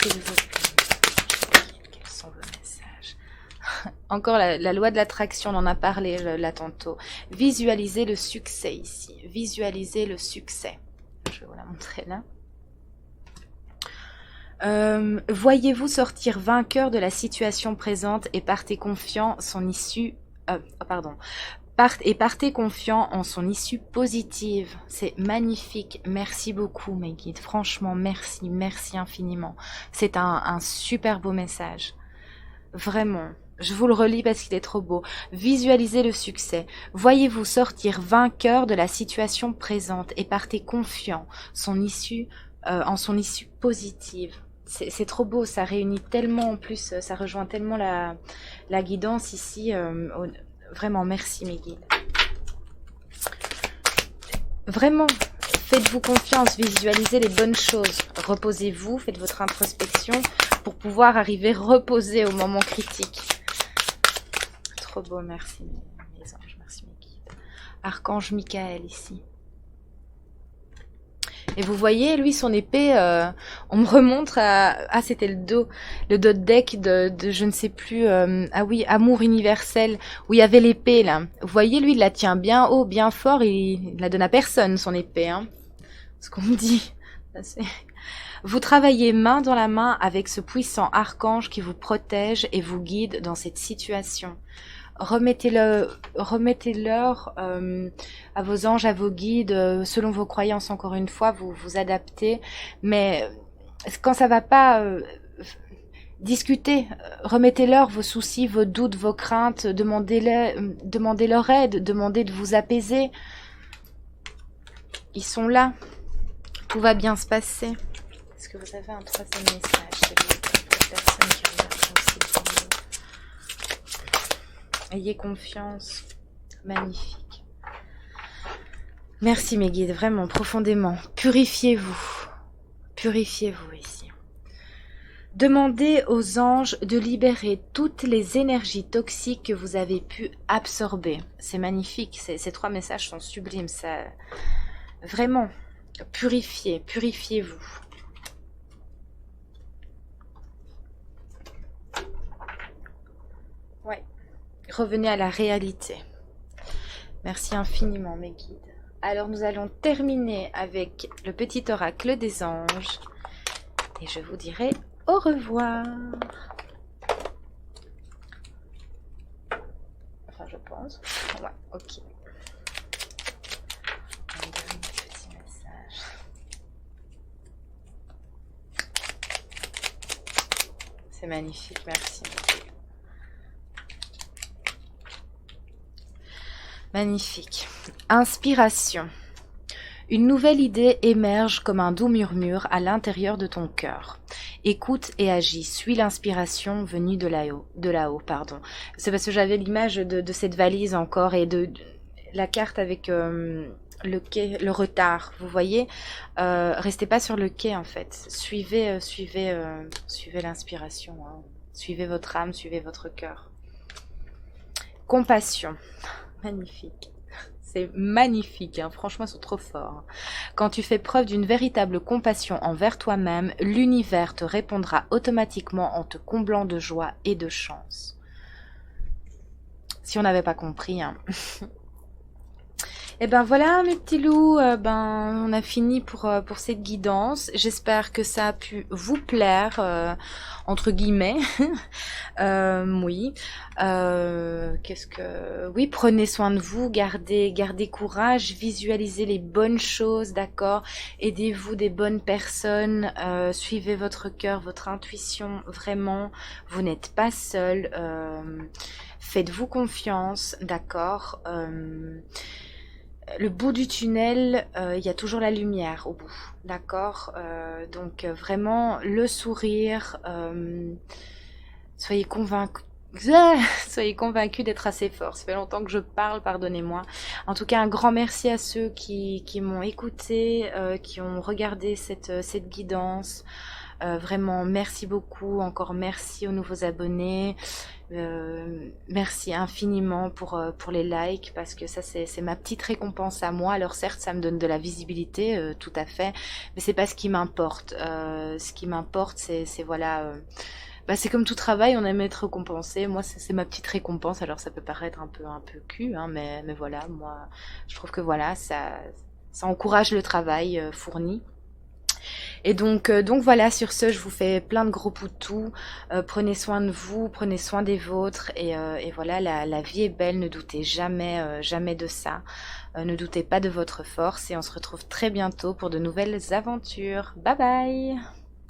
S'il vous plaît. Quels sont vos messages? Encore la loi de l'attraction, on en a parlé là tantôt. Visualisez le succès ici. Visualisez le succès. Je vais vous la montrer là. Voyez-vous sortir vainqueur de la situation présente et partez confiant son issue. Partez confiant en son issue positive. C'est magnifique. Merci beaucoup mes guides. Franchement, merci, merci infiniment. C'est un super beau message. Vraiment. Je vous le relis parce qu'il est trop beau. Visualisez le succès. Voyez-vous sortir vainqueur de la situation présente et partez confiant en son issue positive. C'est trop beau, ça réunit tellement en plus, ça rejoint tellement la guidance ici. Vraiment, merci mes guides. Vraiment, faites-vous confiance, visualisez les bonnes choses. Reposez-vous, faites votre introspection pour pouvoir arriver reposé au moment critique. Trop beau, merci mes anges, merci mes guides. Archange Michael ici. Et vous voyez, lui, son épée, on me remontre à... Ah, c'était le dos de deck de je ne sais plus... ah oui, Amour universel, où il y avait l'épée, là. Vous voyez, lui, il la tient bien haut, bien fort, il la donne à personne, son épée, hein. Ce qu'on me dit. Vous travaillez main dans la main avec ce puissant archange qui vous protège et vous guide dans cette situation. Remettez-leur à vos anges, à vos guides, selon vos croyances, encore une fois, vous vous adaptez. Mais quand ça va pas, Discutez, remettez-leur vos soucis, vos doutes, vos craintes, demandez leur aide, demandez de vous apaiser. Ils sont là, tout va bien se passer. Est-ce que vous avez un troisième message, s'il vous plaît, pour les personnes qui regardent aussi pour vous? Ayez confiance, magnifique. Merci mes guides, vraiment, profondément. Purifiez-vous ici. Demandez aux anges de libérer toutes les énergies toxiques que vous avez pu absorber. C'est magnifique, ces 3 messages sont sublimes. Ça, vraiment, purifiez-vous. Ouais, revenez à la réalité. Merci infiniment mes guides. Alors nous allons terminer avec le petit oracle des anges. Et je vous dirai au revoir. Enfin, je pense. Ouais, ok. Un dernier petit message. C'est magnifique, merci. Magnifique. Inspiration. Une nouvelle idée émerge comme un doux murmure à l'intérieur de ton cœur. Écoute et agis, suis l'inspiration venue de là-haut, pardon. C'est parce que j'avais l'image de cette valise encore et de la carte avec le quai, le retard, vous voyez. Restez pas sur le quai en fait. Suivez l'inspiration. Hein. Suivez votre âme, suivez votre cœur. Compassion. Magnifique. C'est magnifique, hein. Franchement, ils sont trop forts. Quand tu fais preuve d'une véritable compassion envers toi-même, l'univers te répondra automatiquement en te comblant de joie et de chance. Si on n'avait pas compris, hein. Et ben voilà mes petits loups, on a fini pour cette guidance. J'espère que ça a pu vous plaire, entre guillemets. Oui. Oui, prenez soin de vous, gardez courage, visualisez les bonnes choses, d'accord. Aidez-vous des bonnes personnes, suivez votre cœur, votre intuition, vraiment. Vous n'êtes pas seul. Faites-vous confiance, d'accord. Le bout du tunnel, il y a toujours la lumière au bout, d'accord. Donc vraiment le sourire, soyez convaincus. Soyez convaincus d'être assez fort. Ça fait longtemps que je parle, pardonnez-moi. En tout cas, un grand merci à ceux qui m'ont écouté, qui ont regardé cette guidance. Vraiment, merci beaucoup. Encore merci aux nouveaux abonnés. Merci infiniment pour les likes parce que ça c'est ma petite récompense à moi. Alors certes ça me donne de la visibilité, tout à fait, mais c'est pas ce qui m'importe. Ce qui m'importe c'est voilà, c'est comme tout travail, on aime être récompensé. Moi c'est ma petite récompense. Alors ça peut paraître un peu cul, hein, mais voilà, moi je trouve que voilà ça encourage le travail fourni. Et donc voilà, sur ce, je vous fais plein de gros poutous. Prenez soin de vous, prenez soin des vôtres. Et voilà, la vie est belle, ne doutez jamais de ça. Ne doutez pas de votre force et on se retrouve très bientôt pour de nouvelles aventures. Bye bye!